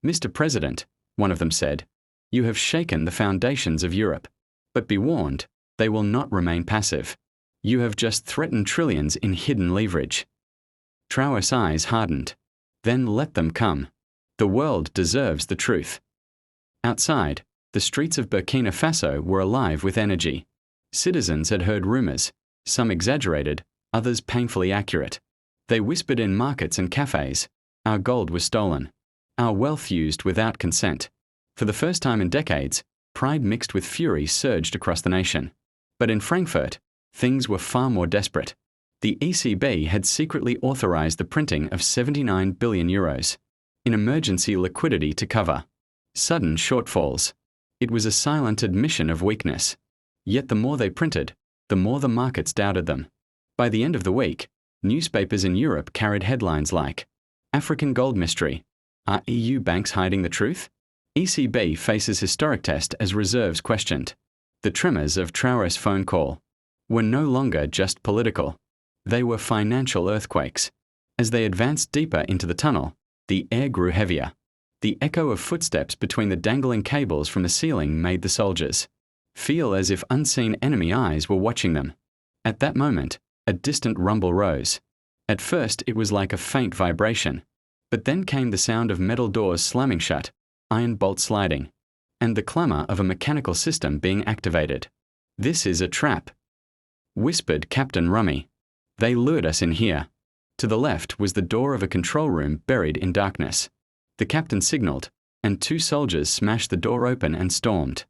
"Mr. President," one of them said, "you have shaken the foundations of Europe. But be warned, they will not remain passive. You have just threatened trillions in hidden leverage." Traoré's eyes hardened. "Then let them come. The world deserves the truth." Outside, the streets of Burkina Faso were alive with energy. Citizens had heard rumors, some exaggerated, others painfully accurate. They whispered in markets and cafes, "Our gold was stolen. Our wealth used without consent." For the first time in decades, pride mixed with fury surged across the nation. But in Frankfurt, things were far more desperate. The ECB had secretly authorized the printing of 79 billion euros in emergency liquidity to cover sudden shortfalls. It was a silent admission of weakness. Yet the more they printed, the more the markets doubted them. By the end of the week, newspapers in Europe carried headlines like, "African Gold Mystery. Are EU banks hiding the truth? ECB faces historic test as reserves questioned." The tremors of Traoré's phone call were no longer just political. They were financial earthquakes. As they advanced deeper into the tunnel, the air grew heavier. The echo of footsteps between the dangling cables from the ceiling made the soldiers feel as if unseen enemy eyes were watching them. At that moment, a distant rumble rose. At first, it was like a faint vibration, but then came the sound of metal doors slamming shut, iron bolts sliding, and the clamor of a mechanical system being activated. "This is a trap," whispered Captain Rummy. "They lured us in here." To the left was the door of a control room buried in darkness. The captain signaled, and two soldiers smashed the door open and stormed.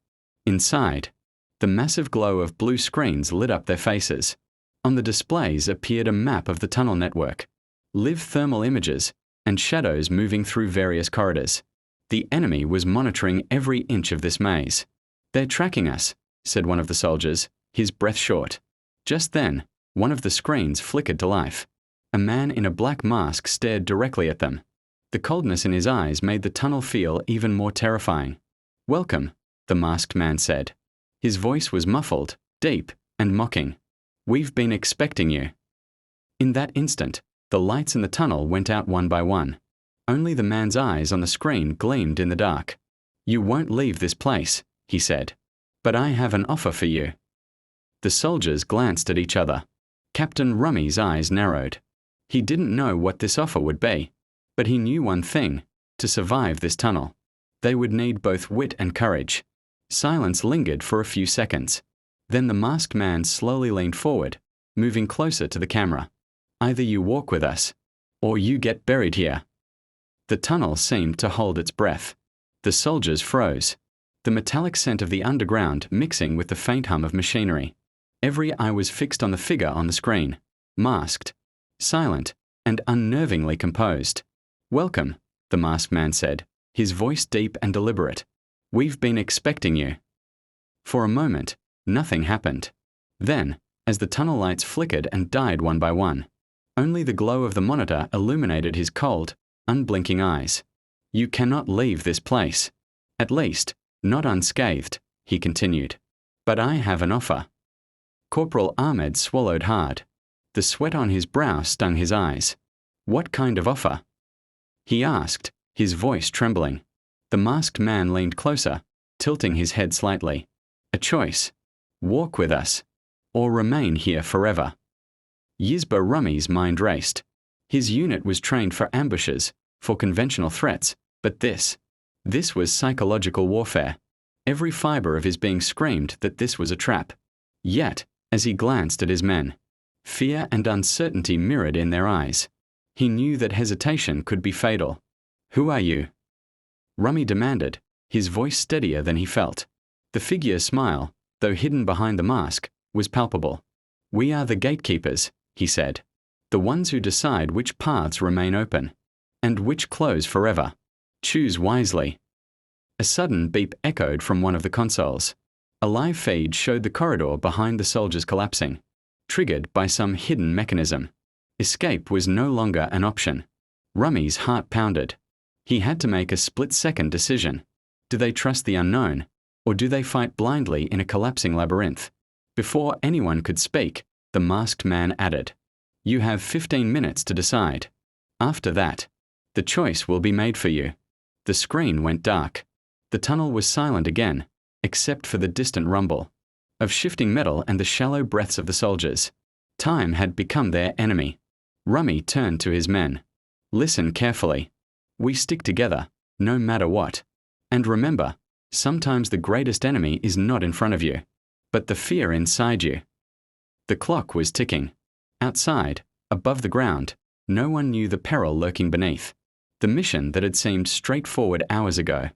Inside, the massive glow of blue screens lit up their faces. On the displays appeared a map of the tunnel network, live thermal images, and shadows moving through various corridors. The enemy was monitoring every inch of this maze. "They're tracking us," said one of the soldiers, his breath short. Just then, one of the screens flickered to life. A man in a black mask stared directly at them. The coldness in his eyes made the tunnel feel even more terrifying. "Welcome," the masked man said. His voice was muffled, deep, and mocking. "We've been expecting you." In that instant, the lights in the tunnel went out one by one. Only the man's eyes on the screen gleamed in the dark. "You won't leave this place," he said. "But I have an offer for you." The soldiers glanced at each other. Captain Rummy's eyes narrowed. He didn't know what this offer would be, but he knew one thing: to survive this tunnel, they would need both wit and courage. Silence lingered for a few seconds. Then the masked man slowly leaned forward, moving closer to the camera. "Either you walk with us, or you get buried here." The tunnel seemed to hold its breath. The soldiers froze, the metallic scent of the underground mixing with the faint hum of machinery. Every eye was fixed on the figure on the screen, masked, silent, and unnervingly composed. "Welcome," the masked man said, his voice deep and deliberate. "We've been expecting you." For a moment, nothing happened. Then, as the tunnel lights flickered and died one by one, only the glow of the monitor illuminated his cold, unblinking eyes. "You cannot leave this place. At least, not unscathed," he continued. "But I have an offer." Corporal Ahmed swallowed hard. The sweat on his brow stung his eyes. "What kind of offer?" he asked, his voice trembling. The masked man leaned closer, tilting his head slightly. "A choice. Walk with us, or remain here forever." Yisba Rummy's mind raced. His unit was trained for ambushes, for conventional threats, but this was psychological warfare. Every fiber of his being screamed that this was a trap. Yet, as he glanced at his men, fear and uncertainty mirrored in their eyes. He knew that hesitation could be fatal. "Who are you?" Rummy demanded, his voice steadier than he felt. The figure's smile, though hidden behind the mask, was palpable. "We are the gatekeepers," he said. "The ones who decide which paths remain open, and which close forever. Choose wisely." A sudden beep echoed from one of the consoles. A live feed showed the corridor behind the soldiers collapsing, triggered by some hidden mechanism. Escape was no longer an option. Rummy's heart pounded. He had to make a split-second decision. Do they trust the unknown, or do they fight blindly in a collapsing labyrinth? Before anyone could speak, the masked man added, "You have 15 minutes to decide. After that, the choice will be made for you." The screen went dark. The tunnel was silent again, except for the distant rumble of shifting metal and the shallow breaths of the soldiers. Time had become their enemy. Rummy turned to his men. "Listen carefully. We stick together, no matter what. And remember, sometimes the greatest enemy is not in front of you, but the fear inside you." The clock was ticking. Outside, above the ground, no one knew the peril lurking beneath. The mission that had seemed straightforward hours ago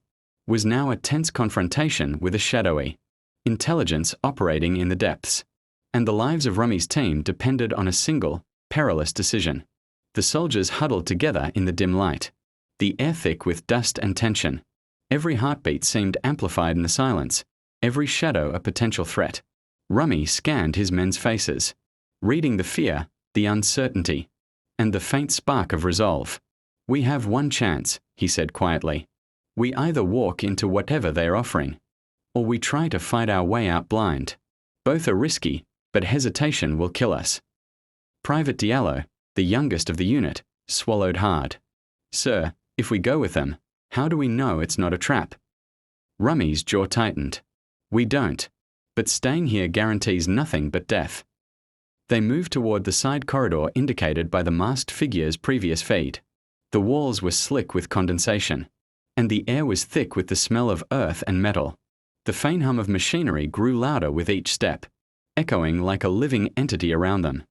was now a tense confrontation with a shadowy intelligence operating in the depths. And the lives of Rummy's team depended on a single, perilous decision. The soldiers huddled together in the dim light, the air thick with dust and tension. Every heartbeat seemed amplified in the silence, every shadow a potential threat. Rummy scanned his men's faces, reading the fear, the uncertainty, and the faint spark of resolve. "We have one chance," he said quietly. "We either walk into whatever they are offering, or we try to fight our way out blind. Both are risky, but hesitation will kill us." Private Diallo, the youngest of the unit, swallowed hard. "Sir, if we go with them, how do we know it's not a trap?" Rummy's jaw tightened. "We don't, but staying here guarantees nothing but death." They moved toward the side corridor indicated by the masked figure's previous feed. The walls were slick with condensation, and the air was thick with the smell of earth and metal. The faint hum of machinery grew louder with each step, echoing like a living entity around them.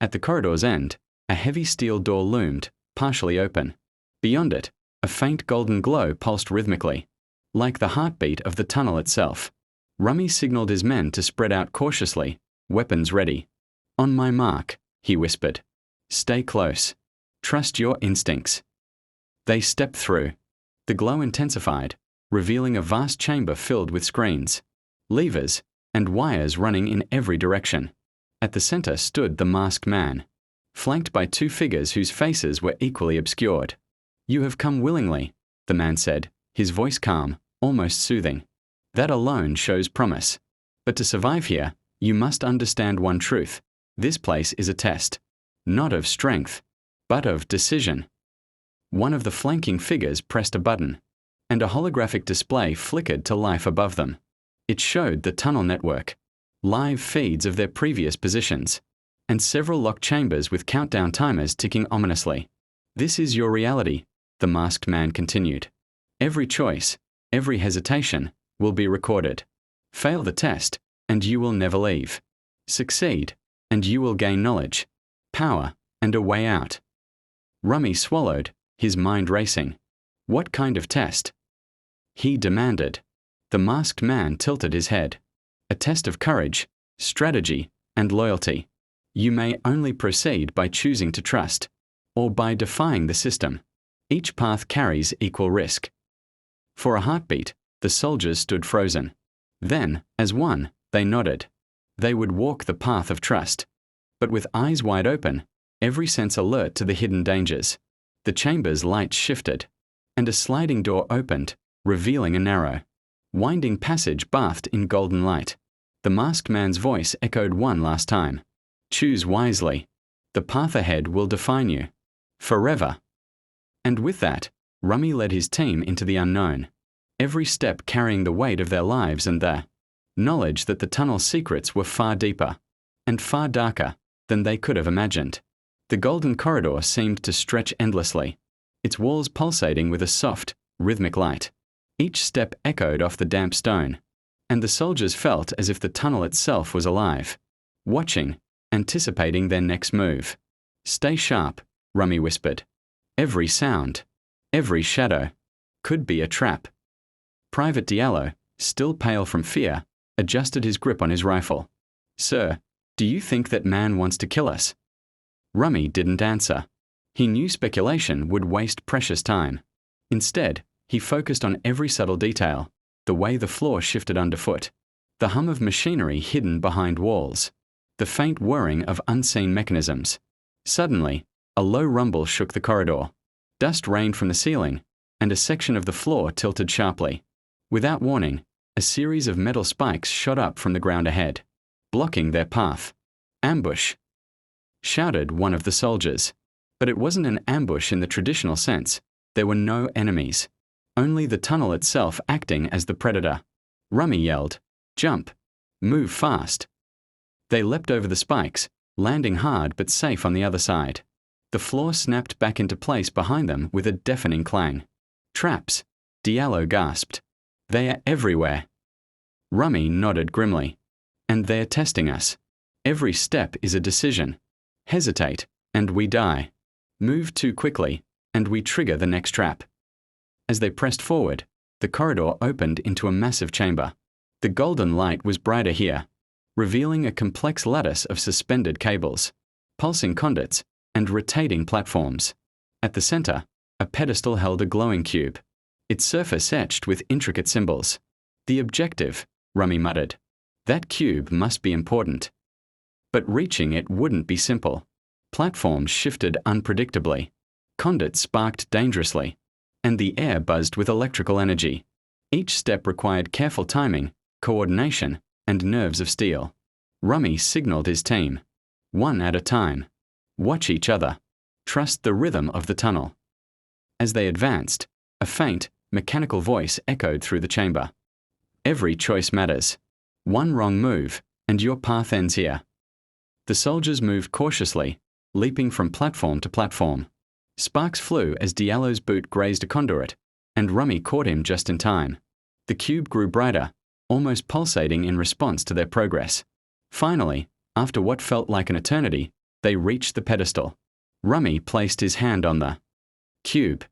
At the corridor's end, a heavy steel door loomed, partially open. Beyond it, a faint golden glow pulsed rhythmically, like the heartbeat of the tunnel itself. Rummy signaled his men to spread out cautiously, weapons ready. "On my mark," he whispered. "Stay close. Trust your instincts." They stepped through. The glow intensified, revealing a vast chamber filled with screens, levers, and wires running in every direction. At the center stood the masked man, flanked by two figures whose faces were equally obscured. You have come willingly, the man said, his voice calm, almost soothing. That alone shows promise. But to survive here, you must understand one truth. This place is a test, not of strength, but of decision. One of the flanking figures pressed a button, and a holographic display flickered to life above them. It showed the tunnel network, live feeds of their previous positions, and several locked chambers with countdown timers ticking ominously. This is your reality, the masked man continued. Every choice, every hesitation, will be recorded. Fail the test, and you will never leave. Succeed, and you will gain knowledge, power, and a way out. Rummy swallowed, his mind racing. What kind of test? He demanded. The masked man tilted his head. A test of courage, strategy, and loyalty. You may only proceed by choosing to trust, or by defying the system. Each path carries equal risk. For a heartbeat, the soldiers stood frozen. Then, as one, they nodded. They would walk the path of trust. But with eyes wide open, every sense alert to the hidden dangers. The chamber's lights shifted, and a sliding door opened, revealing a narrow, winding passage bathed in golden light. The masked man's voice echoed one last time. Choose wisely. The path ahead will define you. Forever. And with that, Rummy led his team into the unknown, every step carrying the weight of their lives and the knowledge that the tunnel's secrets were far deeper and far darker than they could have imagined. The golden corridor seemed to stretch endlessly, its walls pulsating with a soft, rhythmic light. Each step echoed off the damp stone, and the soldiers felt as if the tunnel itself was alive, watching, anticipating their next move. Stay sharp, Rummy whispered. Every sound, every shadow, could be a trap. Private Diallo, still pale from fear, adjusted his grip on his rifle. Sir, do you think that man wants to kill us? Rummy didn't answer. He knew speculation would waste precious time. Instead, he focused on every subtle detail, the way the floor shifted underfoot, the hum of machinery hidden behind walls, the faint whirring of unseen mechanisms. Suddenly, a low rumble shook the corridor. Dust rained from the ceiling, and a section of the floor tilted sharply. Without warning, a series of metal spikes shot up from the ground ahead, blocking their path. Ambush! Shouted one of the soldiers. But it wasn't an ambush in the traditional sense. There were no enemies. Only the tunnel itself acting as the predator. Rummy yelled, "Jump! Move fast!" They leapt over the spikes, landing hard but safe on the other side. The floor snapped back into place behind them with a deafening clang. Traps! Diallo gasped. They are everywhere. Rummy nodded grimly. And they're testing us. Every step is a decision. Hesitate, and we die. Move too quickly, and we trigger the next trap. As they pressed forward, the corridor opened into a massive chamber. The golden light was brighter here, revealing a complex lattice of suspended cables, pulsing conduits, and rotating platforms. At the center, a pedestal held a glowing cube, its surface etched with intricate symbols. The objective, Rummy muttered. That cube must be important. But reaching it wouldn't be simple. Platforms shifted unpredictably, conduits sparked dangerously, and the air buzzed with electrical energy. Each step required careful timing, coordination, and nerves of steel. Rummy signaled his team. One at a time. Watch each other. Trust the rhythm of the tunnel. As they advanced, a faint, mechanical voice echoed through the chamber. Every choice matters. One wrong move, and your path ends here. The soldiers moved cautiously, leaping from platform to platform. Sparks flew as Diallo's boot grazed a conduit, and Rummy caught him just in time. The cube grew brighter, almost pulsating in response to their progress. Finally, after what felt like an eternity, they reached the pedestal. Rummy placed his hand on the cube.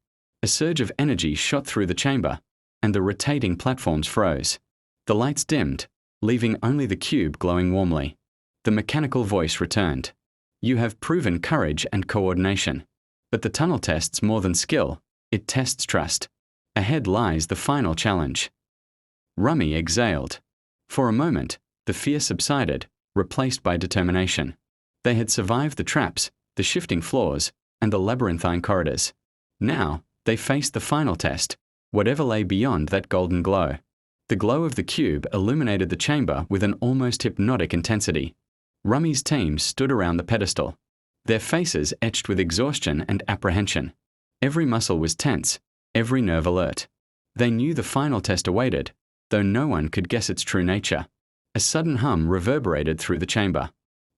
A surge of energy shot through the chamber, and the rotating platforms froze. The lights dimmed, leaving only the cube glowing warmly. The mechanical voice returned. You have proven courage and coordination. But the tunnel tests more than skill, it tests trust. Ahead lies the final challenge. Rummy exhaled. For a moment, the fear subsided, replaced by determination. They had survived the traps, the shifting floors, and the labyrinthine corridors. Now, They faced the final test, whatever lay beyond that golden glow. The glow of the cube illuminated the chamber with an almost hypnotic intensity. Rummy's team stood around the pedestal, their faces etched with exhaustion and apprehension. Every muscle was tense, every nerve alert. They knew the final test awaited, though no one could guess its true nature. A sudden hum reverberated through the chamber.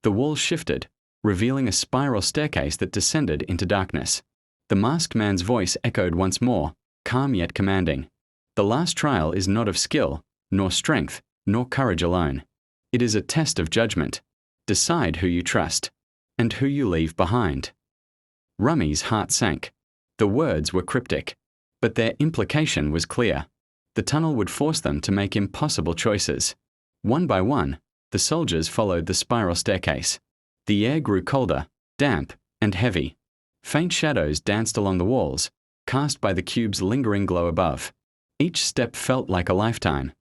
The walls shifted, revealing a spiral staircase that descended into darkness. The masked man's voice echoed once more, calm yet commanding. The last trial is not of skill, nor strength, nor courage alone. It is a test of judgment. Decide who you trust, and who you leave behind. Rummy's heart sank. The words were cryptic, but their implication was clear. The tunnel would force them to make impossible choices. One by one, the soldiers followed the spiral staircase. The air grew colder, damp, and heavy. Faint shadows danced along the walls, cast by the cube's lingering glow above. Each step felt like a lifetime.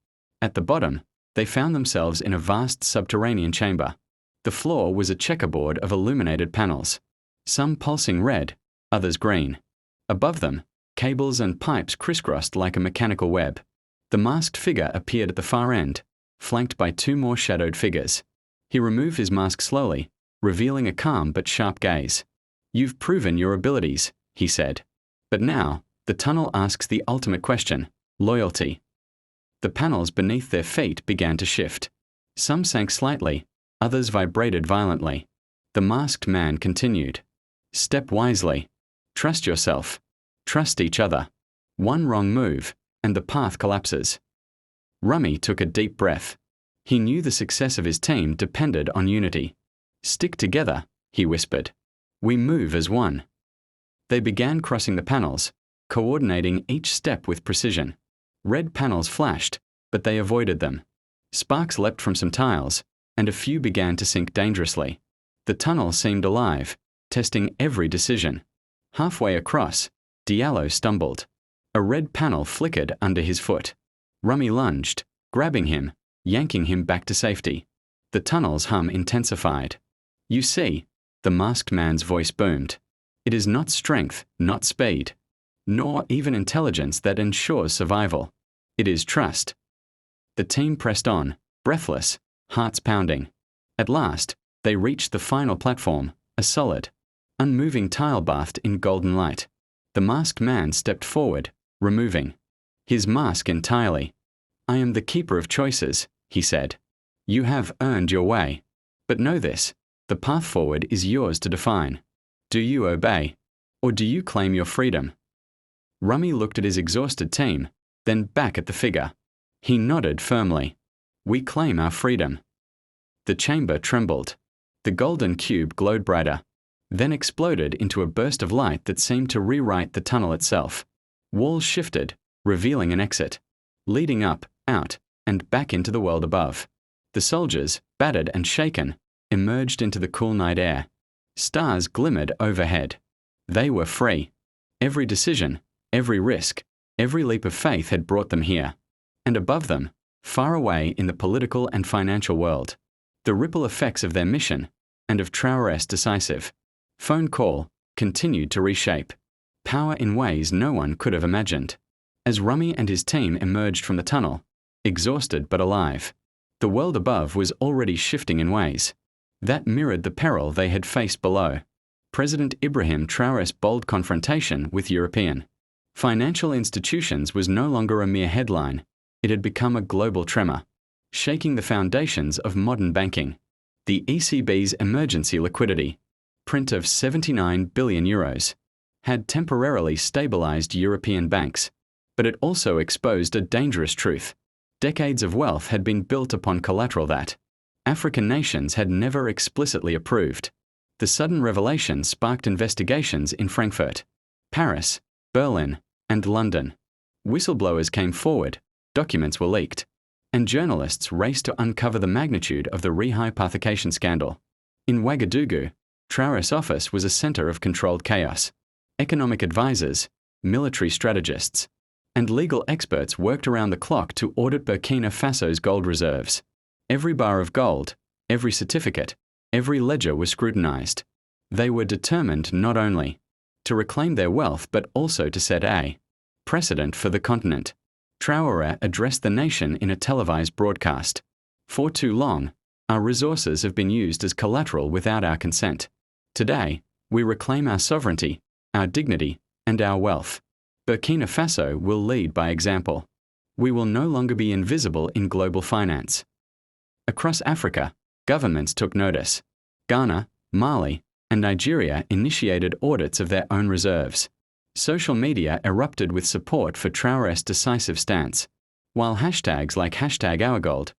At the bottom, they found themselves in a vast subterranean chamber. The floor was a checkerboard of illuminated panels, some pulsing red, others green. Above them, cables and pipes crisscrossed like a mechanical web. The masked figure appeared at the far end, flanked by two more shadowed figures. He removed his mask slowly, revealing a calm but sharp gaze. "You've proven your abilities," he said. "But now, the tunnel asks the ultimate question: loyalty." The panels beneath their feet began to shift. Some sank slightly, others vibrated violently. The masked man continued. "Step wisely. Trust yourself. Trust each other. One wrong move, and the path collapses." Rummy took a deep breath. He knew the success of his team depended on unity. "Stick together," he whispered. "We move as one." They began crossing the panels, coordinating each step with precision. Red panels flashed, but they avoided them. Sparks leapt from some tiles, and a few began to sink dangerously. The tunnel seemed alive, testing every decision. Halfway across, Diallo stumbled. A red panel flickered under his foot. Rummy lunged, grabbing him, yanking him back to safety. The tunnel's hum intensified. "You see," the masked man's voice boomed, "it is not strength, not speed, nor even intelligence that ensures survival. It is trust." The team pressed on, breathless, hearts pounding. At last, they reached the final platform, a solid, unmoving tile bathed in golden light. The masked man stepped forward, removing his mask entirely. "I am the keeper of choices," he said. "You have earned your way. But know this, the path forward is yours to define. Do you obey, or do you claim your freedom?" Rummy looked at his exhausted team, then back at the figure. He nodded firmly. "We claim our freedom." The chamber trembled. The golden cube glowed brighter, then exploded into a burst of light that seemed to rewrite the tunnel itself. Walls shifted, revealing an exit, leading up, out, and back into the world above. The soldiers, battered and shaken, emerged into the cool night air. Stars glimmered overhead. They were free. Every decision, every risk, every leap of faith had brought them here. And above them, far away in the political and financial world, the ripple effects of their mission, and of Traoré's decisive phone call, continued to reshape power in ways no one could have imagined. As Rummy and his team emerged from the tunnel, exhausted but alive, the world above was already shifting in ways that mirrored the peril they had faced below. President Ibrahim Traoré's bold confrontation with European financial institutions was no longer a mere headline. It had become a global tremor, shaking the foundations of modern banking. The ECB's emergency liquidity, print of €79 billion, had temporarily stabilized European banks, but it also exposed a dangerous truth. Decades of wealth had been built upon collateral that African nations had never explicitly approved. The sudden revelation sparked investigations in Frankfurt, Paris, Berlin, and London. Whistleblowers came forward, documents were leaked, and journalists raced to uncover the magnitude of the rehypothecation scandal. In Ouagadougou, Traoré's office was a center of controlled chaos. Economic advisors, military strategists, and legal experts worked around the clock to audit Burkina Faso's gold reserves. Every bar of gold, every certificate, every ledger was scrutinized. They were determined not only to reclaim their wealth but also to set a precedent for the continent. Traoré addressed the nation in a televised broadcast. For too long, our resources have been used as collateral without our consent. Today, we reclaim our sovereignty, our dignity, and our wealth. Burkina Faso will lead by example. We will no longer be invisible in global finance. Across Africa, governments took notice. Ghana, Mali, and Nigeria initiated audits of their own reserves. Social media erupted with support for Traoré's decisive stance, while hashtags like #OurGold,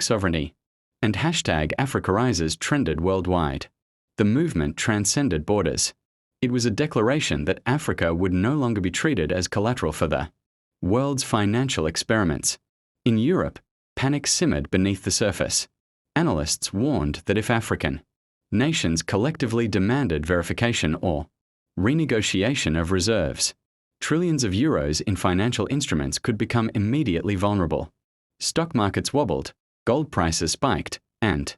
#Sovereignty, and #AfricaRises trended worldwide. The movement transcended borders. It was a declaration that Africa would no longer be treated as collateral for the world's financial experiments. In Europe, panic simmered beneath the surface. Analysts warned that if African nations collectively demanded verification or renegotiation of reserves, trillions of euros in financial instruments could become immediately vulnerable. Stock markets wobbled, gold prices spiked, and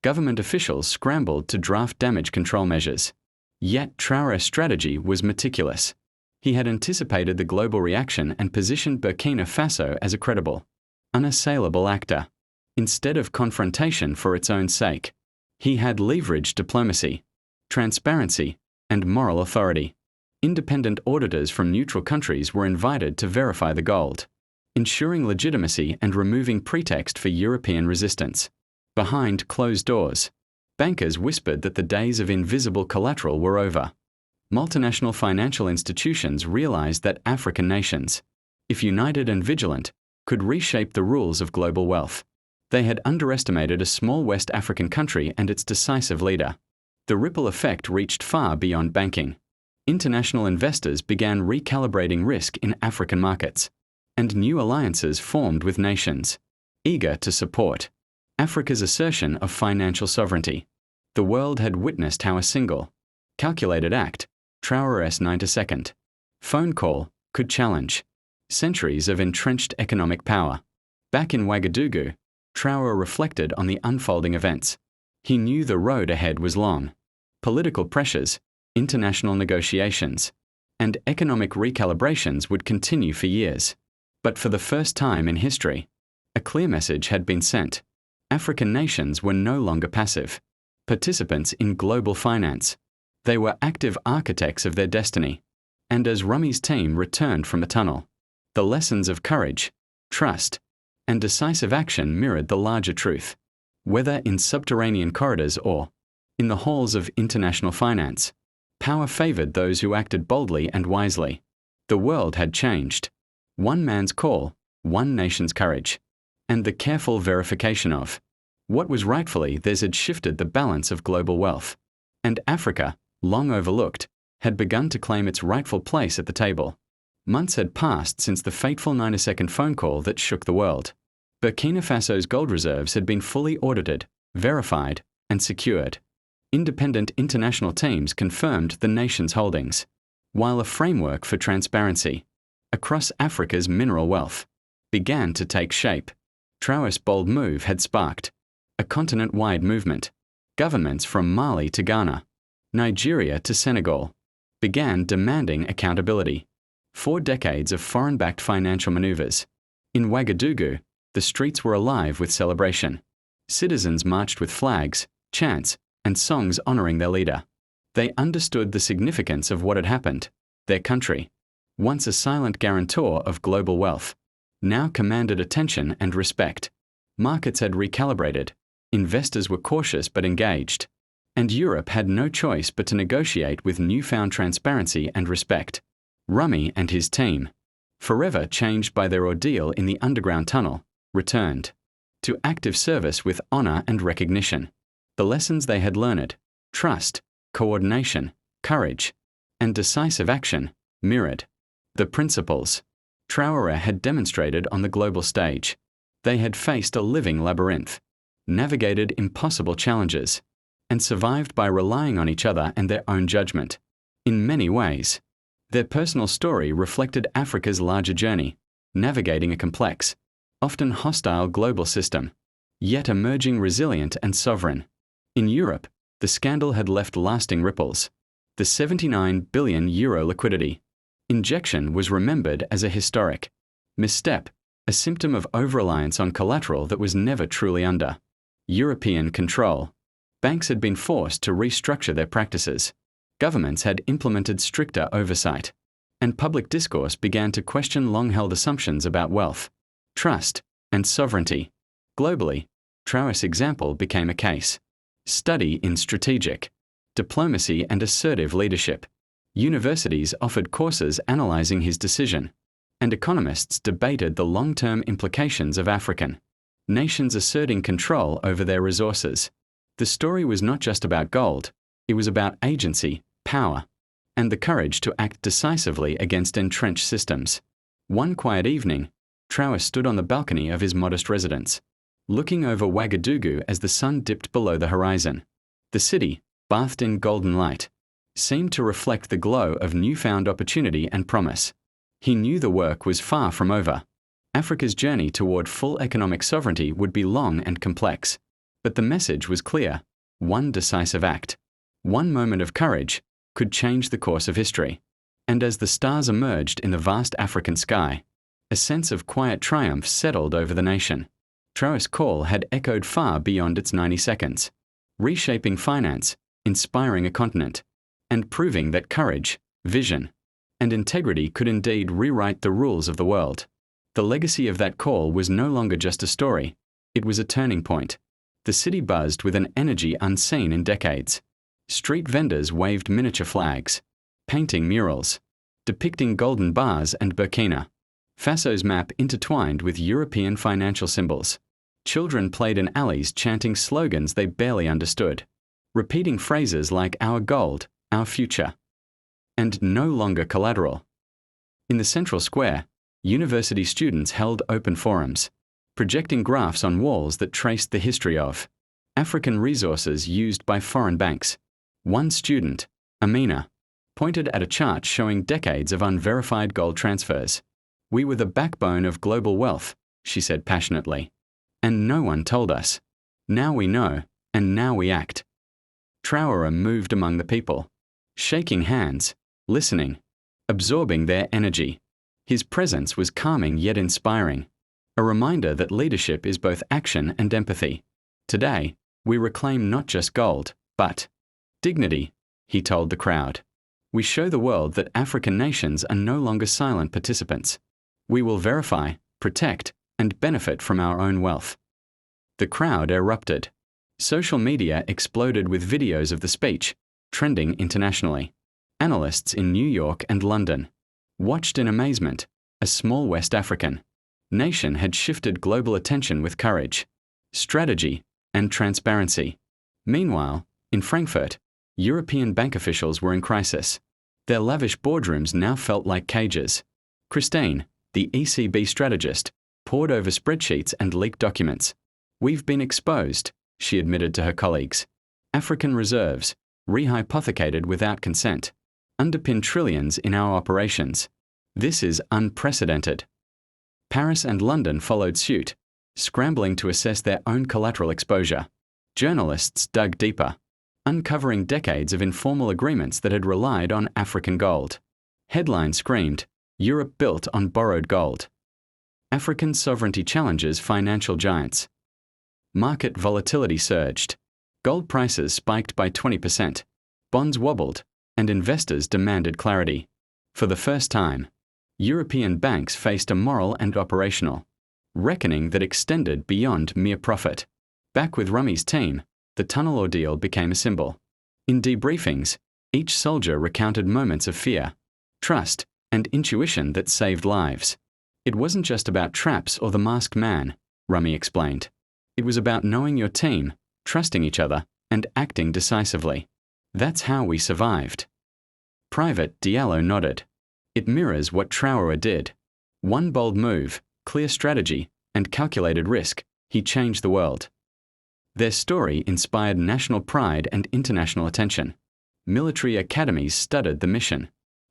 government officials scrambled to draft damage control measures. Yet Traoré's strategy was meticulous. He had anticipated the global reaction and positioned Burkina Faso as a credible, unassailable actor. Instead of confrontation for its own sake, he had leveraged diplomacy, transparency, and moral authority. Independent auditors from neutral countries were invited to verify the gold, ensuring legitimacy and removing pretext for European resistance. Behind closed doors, bankers whispered that the days of invisible collateral were over. Multinational financial institutions realized that African nations, if united and vigilant, could reshape the rules of global wealth. They had underestimated a small West African country and its decisive leader. The ripple effect reached far beyond banking. International investors began recalibrating risk in African markets, and new alliances formed with nations eager to support Africa's assertion of financial sovereignty. The world had witnessed how a single, calculated act, Traoré's 90-second phone call, could challenge centuries of entrenched economic power. Back in Ouagadougou, Traoré reflected on the unfolding events. He knew the road ahead was long. Political pressures, international negotiations, and economic recalibrations would continue for years. But for the first time in history, a clear message had been sent. African nations were no longer passive participants in global finance. They were active architects of their destiny. And as Rummy's team returned from the tunnel, the lessons of courage, trust, and decisive action mirrored the larger truth. Whether in subterranean corridors or in the halls of international finance, power favored those who acted boldly and wisely. The world had changed. One man's call, one nation's courage, and the careful verification of what was rightfully theirs had shifted the balance of global wealth. And Africa, long overlooked, had begun to claim its rightful place at the table. Months had passed since the fateful 90-second phone call that shook the world. Burkina Faso's gold reserves had been fully audited, verified, and secured. Independent international teams confirmed the nation's holdings, while a framework for transparency across Africa's mineral wealth began to take shape. Traoré's bold move had sparked a continent-wide movement. Governments from Mali to Ghana, Nigeria to Senegal, began demanding accountability. 4 decades of foreign-backed financial maneuvers. In Ouagadougou, the streets were alive with celebration. Citizens marched with flags, chants, and songs honoring their leader. They understood the significance of what had happened. Their country, once a silent guarantor of global wealth, now commanded attention and respect. Markets had recalibrated. Investors were cautious but engaged. And Europe had no choice but to negotiate with newfound transparency and respect. Rummy and his team, forever changed by their ordeal in the underground tunnel, returned to active service with honor and recognition. The lessons they had learned, trust, coordination, courage, and decisive action, mirrored the principles Traoré had demonstrated on the global stage. They had faced a living labyrinth, navigated impossible challenges, and survived by relying on each other and their own judgment. In many ways, their personal story reflected Africa's larger journey, navigating a complex, often hostile global system, yet emerging resilient and sovereign. In Europe, the scandal had left lasting ripples. The €79 billion liquidity injection was remembered as a historic misstep, a symptom of over-reliance on collateral that was never truly under European control. Banks had been forced to restructure their practices. Governments had implemented stricter oversight. And public discourse began to question long-held assumptions about wealth, trust, and sovereignty. Globally, Traoré's example became a case study in strategic diplomacy and assertive leadership. Universities offered courses analyzing his decision, and economists debated the long-term implications of African nations asserting control over their resources. The story was not just about gold, it was about agency, power, and the courage to act decisively against entrenched systems. One quiet evening, Traoré stood on the balcony of his modest residence, looking over Ouagadougou as the sun dipped below the horizon. The city, bathed in golden light, seemed to reflect the glow of newfound opportunity and promise. He knew the work was far from over. Africa's journey toward full economic sovereignty would be long and complex. But the message was clear: one decisive act, one moment of courage, could change the course of history. And as the stars emerged in the vast African sky, a sense of quiet triumph settled over the nation. Traoré's call had echoed far beyond its 90 seconds, reshaping finance, inspiring a continent, and proving that courage, vision, and integrity could indeed rewrite the rules of the world. The legacy of that call was no longer just a story, it was a turning point. The city buzzed with an energy unseen in decades. Street vendors waved miniature flags, painting murals, depicting golden bars and Burkina Faso's map intertwined with European financial symbols. Children played in alleys chanting slogans they barely understood, repeating phrases like "our gold, our future," and "no longer collateral." In the central square, university students held open forums, projecting graphs on walls that traced the history of African resources used by foreign banks. One student, Amina, pointed at a chart showing decades of unverified gold transfers. "We were the backbone of global wealth," she said passionately. "And no one told us. Now we know, and now we act." Traoré moved among the people, shaking hands, listening, absorbing their energy. His presence was calming yet inspiring, a reminder that leadership is both action and empathy. "Today, we reclaim not just gold, but dignity," he told the crowd. "We show the world that African nations are no longer silent participants. We will verify, protect, and benefit from our own wealth." The crowd erupted. Social media exploded with videos of the speech, trending internationally. Analysts in New York and London watched in amazement. A small West African nation had shifted global attention with courage, strategy, and transparency. Meanwhile, in Frankfurt, European bank officials were in crisis. Their lavish boardrooms now felt like cages. Christine, the ECB strategist, pored over spreadsheets and leaked documents. "We've been exposed," she admitted to her colleagues. "African reserves, rehypothecated without consent, underpin trillions in our operations. This is unprecedented." Paris and London followed suit, scrambling to assess their own collateral exposure. Journalists dug deeper, uncovering decades of informal agreements that had relied on African gold. Headlines screamed, "Europe built on borrowed gold." African sovereignty challenges financial giants. Market volatility surged. Gold prices spiked by 20%. Bonds wobbled, and investors demanded clarity. For the first time, European banks faced a moral and operational reckoning that extended beyond mere profit. Back with Rummy's team, the tunnel ordeal became a symbol. In debriefings, each soldier recounted moments of fear, trust, and intuition that saved lives. "It wasn't just about traps or the masked man," Rummy explained. "It was about knowing your team, trusting each other, and acting decisively. That's how we survived." Private Diallo nodded. "It mirrors what Traoré did. One bold move, clear strategy, and calculated risk, he changed the world." Their story inspired national pride and international attention. Military academies studied the mission,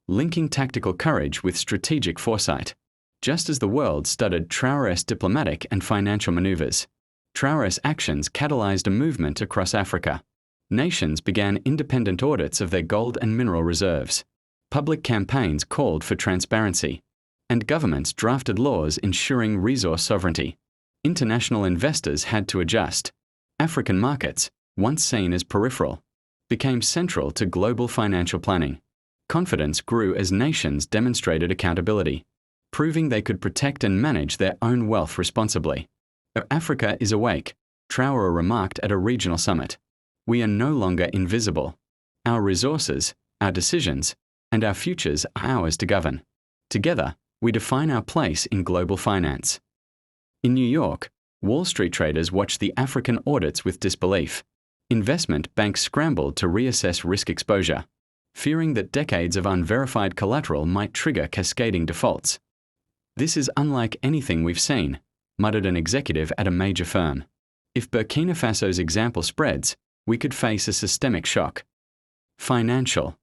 linking tactical courage with strategic foresight. Just as the world studied Traoré's diplomatic and financial maneuvers, Traoré's actions catalyzed a movement across Africa. Nations began independent audits of their gold and mineral reserves. Public campaigns called for transparency, and governments drafted laws ensuring resource sovereignty. International investors had to adjust. African markets, once seen as peripheral, became central to global financial planning. Confidence grew as nations demonstrated accountability, proving they could protect and manage their own wealth responsibly. Africa is awake, Traoré remarked at a regional summit. We are no longer invisible. Our resources, our decisions, and our futures are ours to govern. Together, we define our place in global finance. In New York, Wall Street traders watched the African audits with disbelief. Investment banks scrambled to reassess risk exposure, fearing that decades of unverified collateral might trigger cascading defaults. This is unlike anything we've seen, muttered an executive at a major firm. If Burkina Faso's example spreads, we could face a systemic shock. Financial.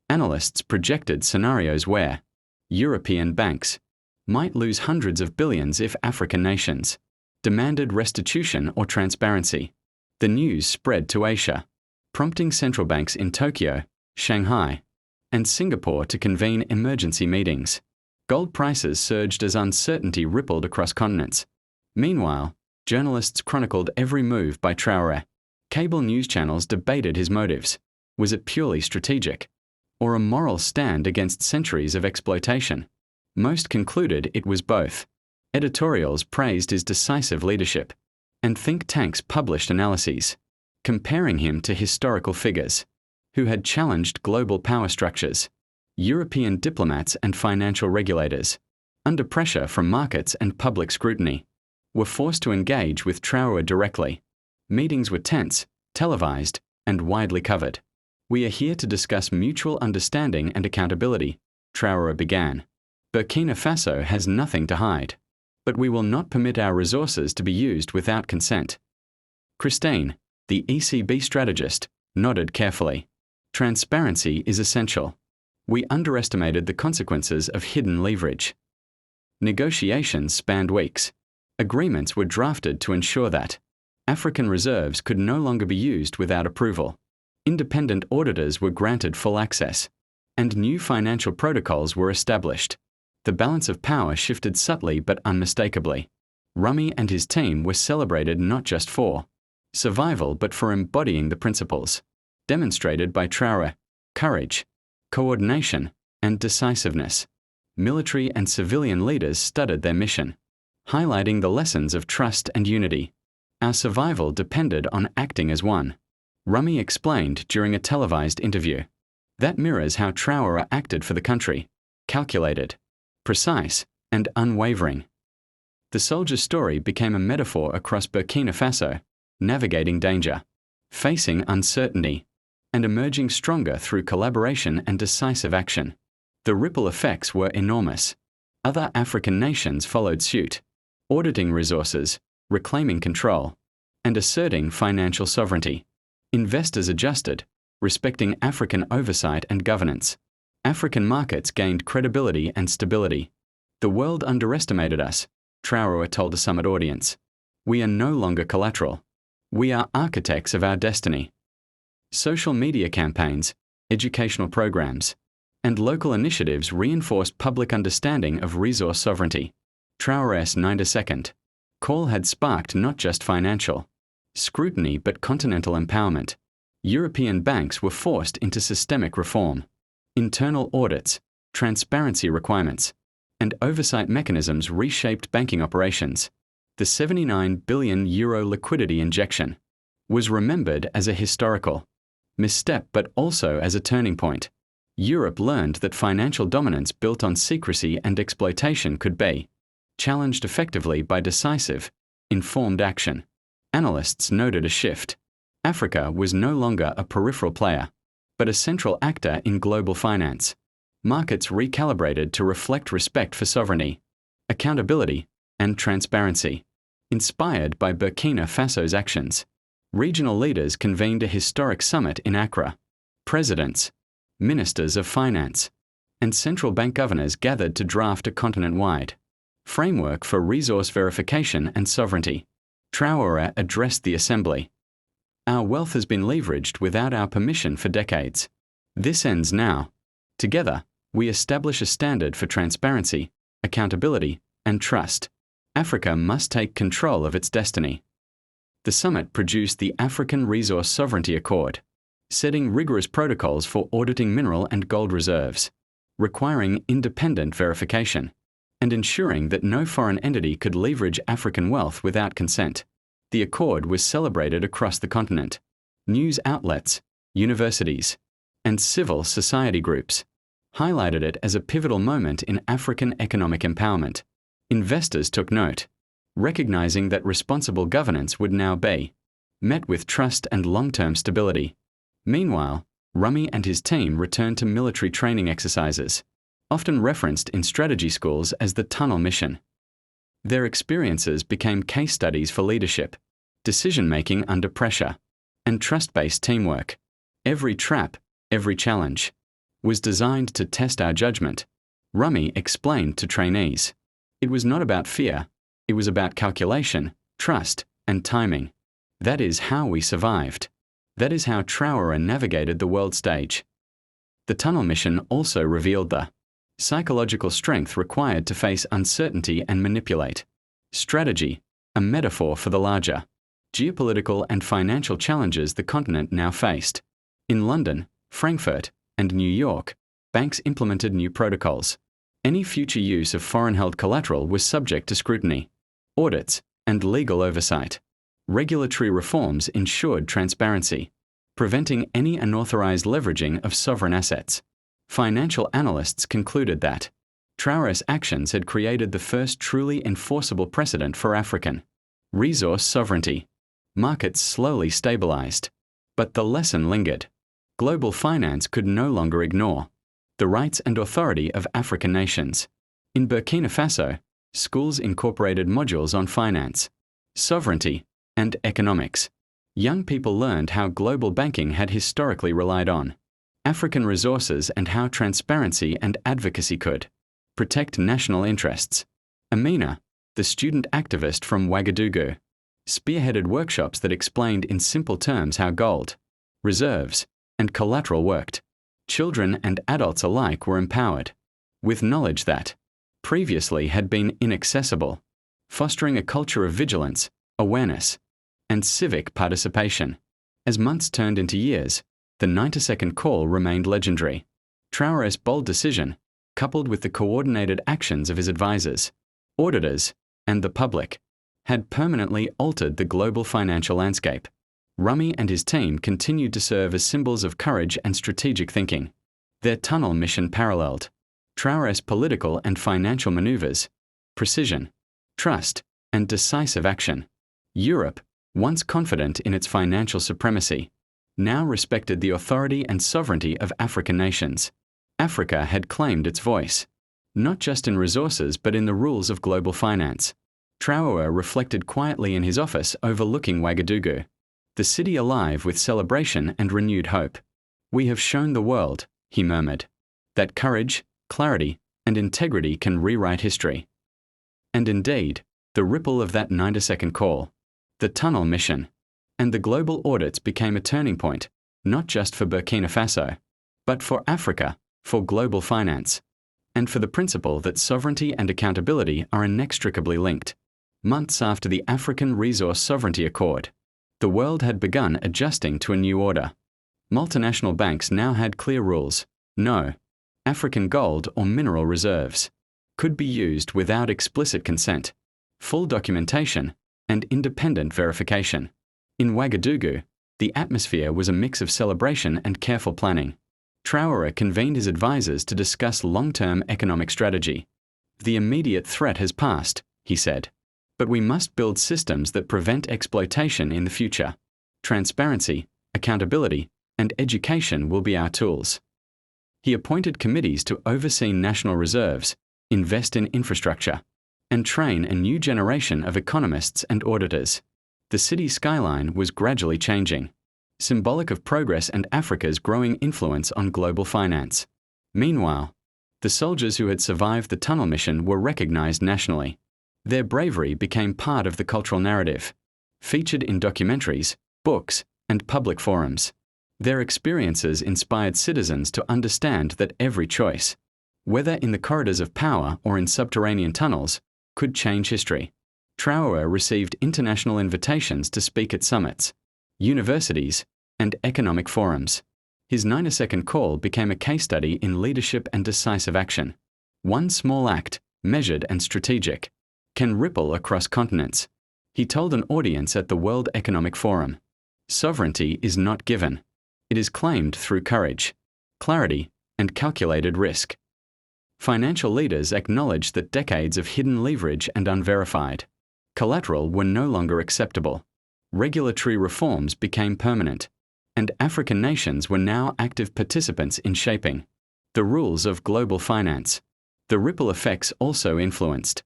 Analysts projected scenarios where European banks might lose hundreds of billions if African nations demanded restitution or transparency. The news spread to Asia, prompting central banks in Tokyo, Shanghai, and Singapore to convene emergency meetings. Gold prices surged as uncertainty rippled across continents. Meanwhile, journalists chronicled every move by Traoré. Cable news channels debated his motives. Was it purely strategic, or a moral stand against centuries of exploitation? Most concluded it was both. Editorials praised his decisive leadership, and think tanks published analyses, comparing him to historical figures who had challenged global power structures. European diplomats and financial regulators, under pressure from markets and public scrutiny, were forced to engage with Traoré directly. Meetings were tense, televised, and widely covered. We are here to discuss mutual understanding and accountability, Traoré began. Burkina Faso has nothing to hide, but we will not permit our resources to be used without consent. Christine, the ECB strategist, nodded carefully. Transparency is essential. We underestimated the consequences of hidden leverage. Negotiations spanned weeks. Agreements were drafted to ensure that African reserves could no longer be used without approval. Independent auditors were granted full access, and new financial protocols were established. The balance of power shifted subtly but unmistakably. Rami and his team were celebrated not just for survival but for embodying the principles demonstrated by Traoré: courage, coordination, and decisiveness. Military and civilian leaders studied their mission, highlighting the lessons of trust and unity. Our survival depended on acting as one, Rami explained during a televised interview. That mirrors how Traoré acted for the country: calculated, precise, and unwavering. The soldier's story became a metaphor across Burkina Faso, navigating danger, facing uncertainty, and emerging stronger through collaboration and decisive action. The ripple effects were enormous. Other African nations followed suit, auditing resources, reclaiming control, and asserting financial sovereignty. Investors adjusted, respecting African oversight and governance. African markets gained credibility and stability. The world underestimated us, Traoré told a summit audience. We are no longer collateral. We are architects of our destiny. Social media campaigns, educational programs, and local initiatives reinforced public understanding of resource sovereignty. Traoré's 92nd call had sparked not just financial scrutiny but continental empowerment. European banks were forced into systemic reform. Internal audits, transparency requirements, and oversight mechanisms reshaped banking operations. The €79 billion liquidity injection was remembered as a historical misstep but also as a turning point. Europe learned that financial dominance built on secrecy and exploitation could be challenged effectively by decisive, informed action. Analysts noted a shift. Africa was no longer a peripheral player, but a central actor in global finance. Markets recalibrated to reflect respect for sovereignty, accountability, and transparency. Inspired by Burkina Faso's actions, regional leaders convened a historic summit in Accra. Presidents, ministers of finance, and central bank governors gathered to draft a continent-wide framework for resource verification and sovereignty. Traoré addressed the assembly. Our wealth has been leveraged without our permission for decades. This ends now. Together, we establish a standard for transparency, accountability, and trust. Africa must take control of its destiny. The summit produced the African Resource Sovereignty Accord, setting rigorous protocols for auditing mineral and gold reserves, requiring independent verification, and ensuring that no foreign entity could leverage African wealth without consent. The accord was celebrated across the continent. News outlets, universities, and civil society groups highlighted it as a pivotal moment in African economic empowerment. Investors took note, recognizing that responsible governance would now be met with trust and long-term stability. Meanwhile, Rummy and his team returned to military training exercises, often referenced in strategy schools as the tunnel mission. Their experiences became case studies for leadership, decision-making under pressure, and trust-based teamwork. Every trap, every challenge, was designed to test our judgment, Rummy explained to trainees. It was not about fear, it was about calculation, trust, and timing. That is how we survived. That is how Traoré navigated the world stage. The tunnel mission also revealed the psychological strength required to face uncertainty and manipulate. Strategy, a metaphor for the larger geopolitical and financial challenges the continent now faced. In London, Frankfurt, and New York, banks implemented new protocols. Any future use of foreign-held collateral was subject to scrutiny, audits, and legal oversight. Regulatory reforms ensured transparency, preventing any unauthorized leveraging of sovereign assets. Financial analysts concluded that Traoré's actions had created the first truly enforceable precedent for African resource sovereignty. Markets slowly stabilized, but the lesson lingered. Global finance could no longer ignore the rights and authority of African nations. In Burkina Faso, schools incorporated modules on finance, sovereignty, and economics. Young people learned how global banking had historically relied on African resources and how transparency and advocacy could protect national interests. Amina, the student activist from Ouagadougou, spearheaded workshops that explained in simple terms how gold, reserves, and collateral worked. Children and adults alike were empowered with knowledge that previously had been inaccessible, fostering a culture of vigilance, awareness, and civic participation. As months turned into years, the 90-second call remained legendary. Traoré's bold decision, coupled with the coordinated actions of his advisors, auditors, and the public, had permanently altered the global financial landscape. Rummy and his team continued to serve as symbols of courage and strategic thinking. Their tunnel mission paralleled Traoré's political and financial maneuvers, precision, trust, and decisive action. Europe, once confident in its financial supremacy, now respected the authority and sovereignty of African nations. Africa had claimed its voice, not just in resources but in the rules of global finance. Traoré reflected quietly in his office overlooking Ouagadougou, the city alive with celebration and renewed hope. "We have shown the world," he murmured, "that courage, clarity, and integrity can rewrite history." And indeed, the ripple of that 90-second call, the tunnel mission, and the global audits became a turning point, not just for Burkina Faso, but for Africa, for global finance, and for the principle that sovereignty and accountability are inextricably linked. Months after the African Resource Sovereignty Accord, the world had begun adjusting to a new order. Multinational banks now had clear rules. No African gold or mineral reserves could be used without explicit consent, full documentation, and independent verification. In Ouagadougou, the atmosphere was a mix of celebration and careful planning. Traoré convened his advisors to discuss long-term economic strategy. "The immediate threat has passed," he said, "but we must build systems that prevent exploitation in the future. Transparency, accountability, and education will be our tools." He appointed committees to oversee national reserves, invest in infrastructure, and train a new generation of economists and auditors. The city skyline was gradually changing, symbolic of progress and Africa's growing influence on global finance. Meanwhile, the soldiers who had survived the tunnel mission were recognized nationally. Their bravery became part of the cultural narrative, featured in documentaries, books, and public forums. Their experiences inspired citizens to understand that every choice, whether in the corridors of power or in subterranean tunnels, could change history. Traoré received international invitations to speak at summits, universities, and economic forums. His 90-second call became a case study in leadership and decisive action. One small act, measured and strategic, can ripple across continents. He told an audience at the World Economic Forum, "Sovereignty is not given. It is claimed through courage, clarity, and calculated risk." Financial leaders acknowledged that decades of hidden leverage and unverified collateral were no longer acceptable. Regulatory reforms became permanent, and African nations were now active participants in shaping the rules of global finance. The ripple effects also influenced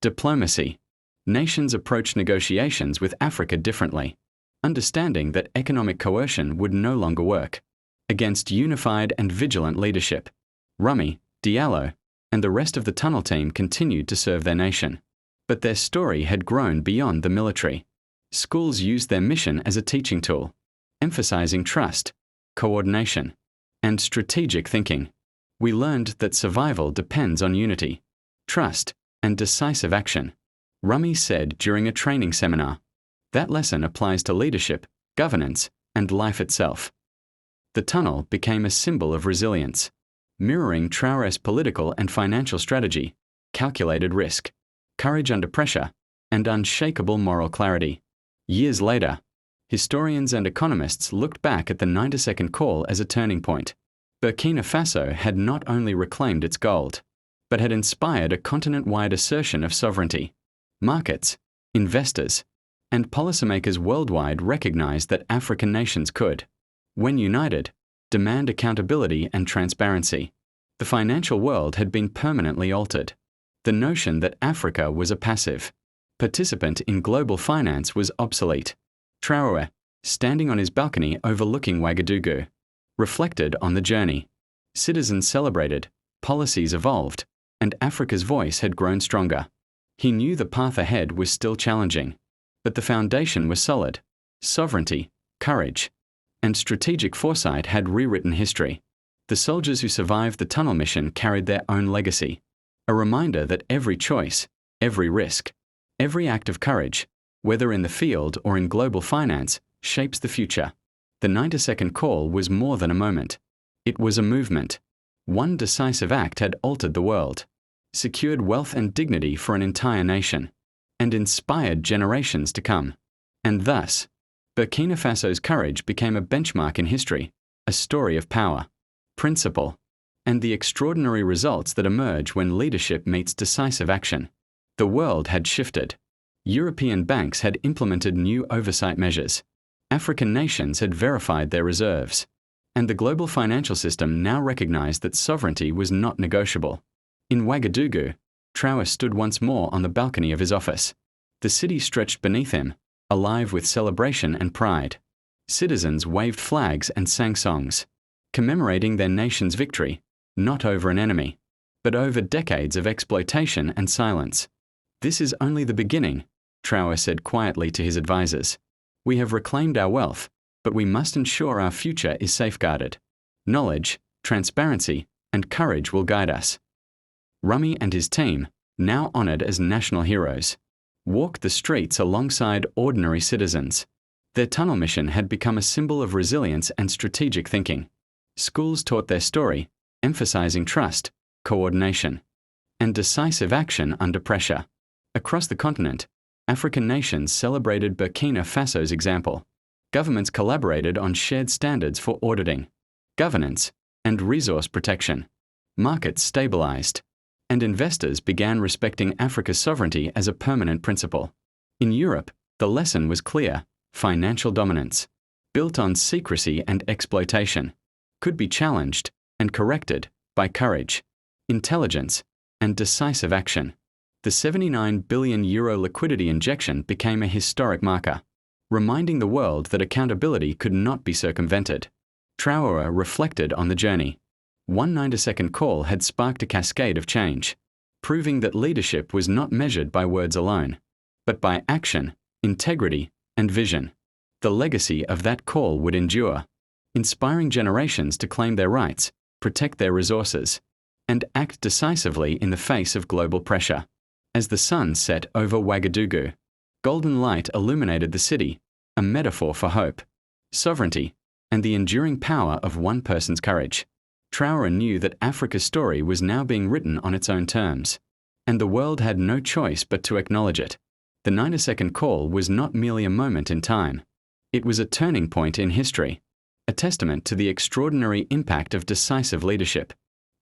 diplomacy. Nations approached negotiations with Africa differently, understanding that economic coercion would no longer work. Against unified and vigilant leadership, Rami, Diallo, and the rest of the tunnel team continued to serve their nation. But their story had grown beyond the military. Schools used their mission as a teaching tool, emphasizing trust, coordination, and strategic thinking. We learned that survival depends on unity, trust, and decisive action. Rami said during a training seminar. That lesson applies to leadership, governance, and life itself. The tunnel became a symbol of resilience, mirroring Traoré's political and financial strategy, calculated risk, courage under pressure, and unshakable moral clarity. Years later, historians and economists looked back at the 90-second call as a turning point. Burkina Faso had not only reclaimed its gold, but had inspired a continent-wide assertion of sovereignty. Markets, investors, and policymakers worldwide recognized that African nations could, when united, demand accountability and transparency. The financial world had been permanently altered. The notion that Africa was a passive participant in global finance was obsolete. Traoré, standing on his balcony overlooking Ouagadougou, reflected on the journey. Citizens celebrated, policies evolved, and Africa's voice had grown stronger. He knew the path ahead was still challenging, but the foundation was solid. Sovereignty, courage, and strategic foresight had rewritten history. The soldiers who survived the tunnel mission carried their own legacy, a reminder that every choice, every risk, every act of courage, whether in the field or in global finance, shapes the future. The 90-second call was more than a moment. It was a movement. One decisive act had altered the world, secured wealth and dignity for an entire nation, and inspired generations to come. And thus, Burkina Faso's courage became a benchmark in history, a story of power, principle, and the extraordinary results that emerge when leadership meets decisive action. The world had shifted. European banks had implemented new oversight measures. African nations had verified their reserves. And the global financial system now recognized that sovereignty was not negotiable. In Ouagadougou, Traoré stood once more on the balcony of his office. The city stretched beneath him, alive with celebration and pride. Citizens waved flags and sang songs, commemorating their nation's victory, not over an enemy, but over decades of exploitation and silence. "This is only the beginning," Traoré said quietly to his advisors. "We have reclaimed our wealth, but we must ensure our future is safeguarded. Knowledge, transparency, and courage will guide us." Rami and his team, now honored as national heroes, walked the streets alongside ordinary citizens. Their tunnel mission had become a symbol of resilience and strategic thinking. Schools taught their story, emphasizing trust, coordination, and decisive action under pressure. Across the continent, African nations celebrated Burkina Faso's example. Governments collaborated on shared standards for auditing, governance, and resource protection. Markets stabilized, and investors began respecting Africa's sovereignty as a permanent principle. In Europe, the lesson was clear: financial dominance, built on secrecy and exploitation, could be challenged and corrected by courage, intelligence, and decisive action. The €79 billion liquidity injection became a historic marker, reminding the world that accountability could not be circumvented. Traoré reflected on the journey. One 90-second call had sparked a cascade of change, proving that leadership was not measured by words alone, but by action, integrity, and vision. The legacy of that call would endure, inspiring generations to claim their rights, protect their resources, and act decisively in the face of global pressure. As the sun set over Ouagadougou, golden light illuminated the city, a metaphor for hope, sovereignty, and the enduring power of one person's courage. Traoré knew that Africa's story was now being written on its own terms, and the world had no choice but to acknowledge it. The 9-second call was not merely a moment in time. It was a turning point in history, a testament to the extraordinary impact of decisive leadership,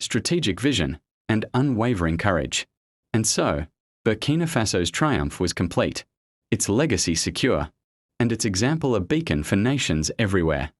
strategic vision, and unwavering courage. And so, Burkina Faso's triumph was complete, its legacy secure, and its example a beacon for nations everywhere.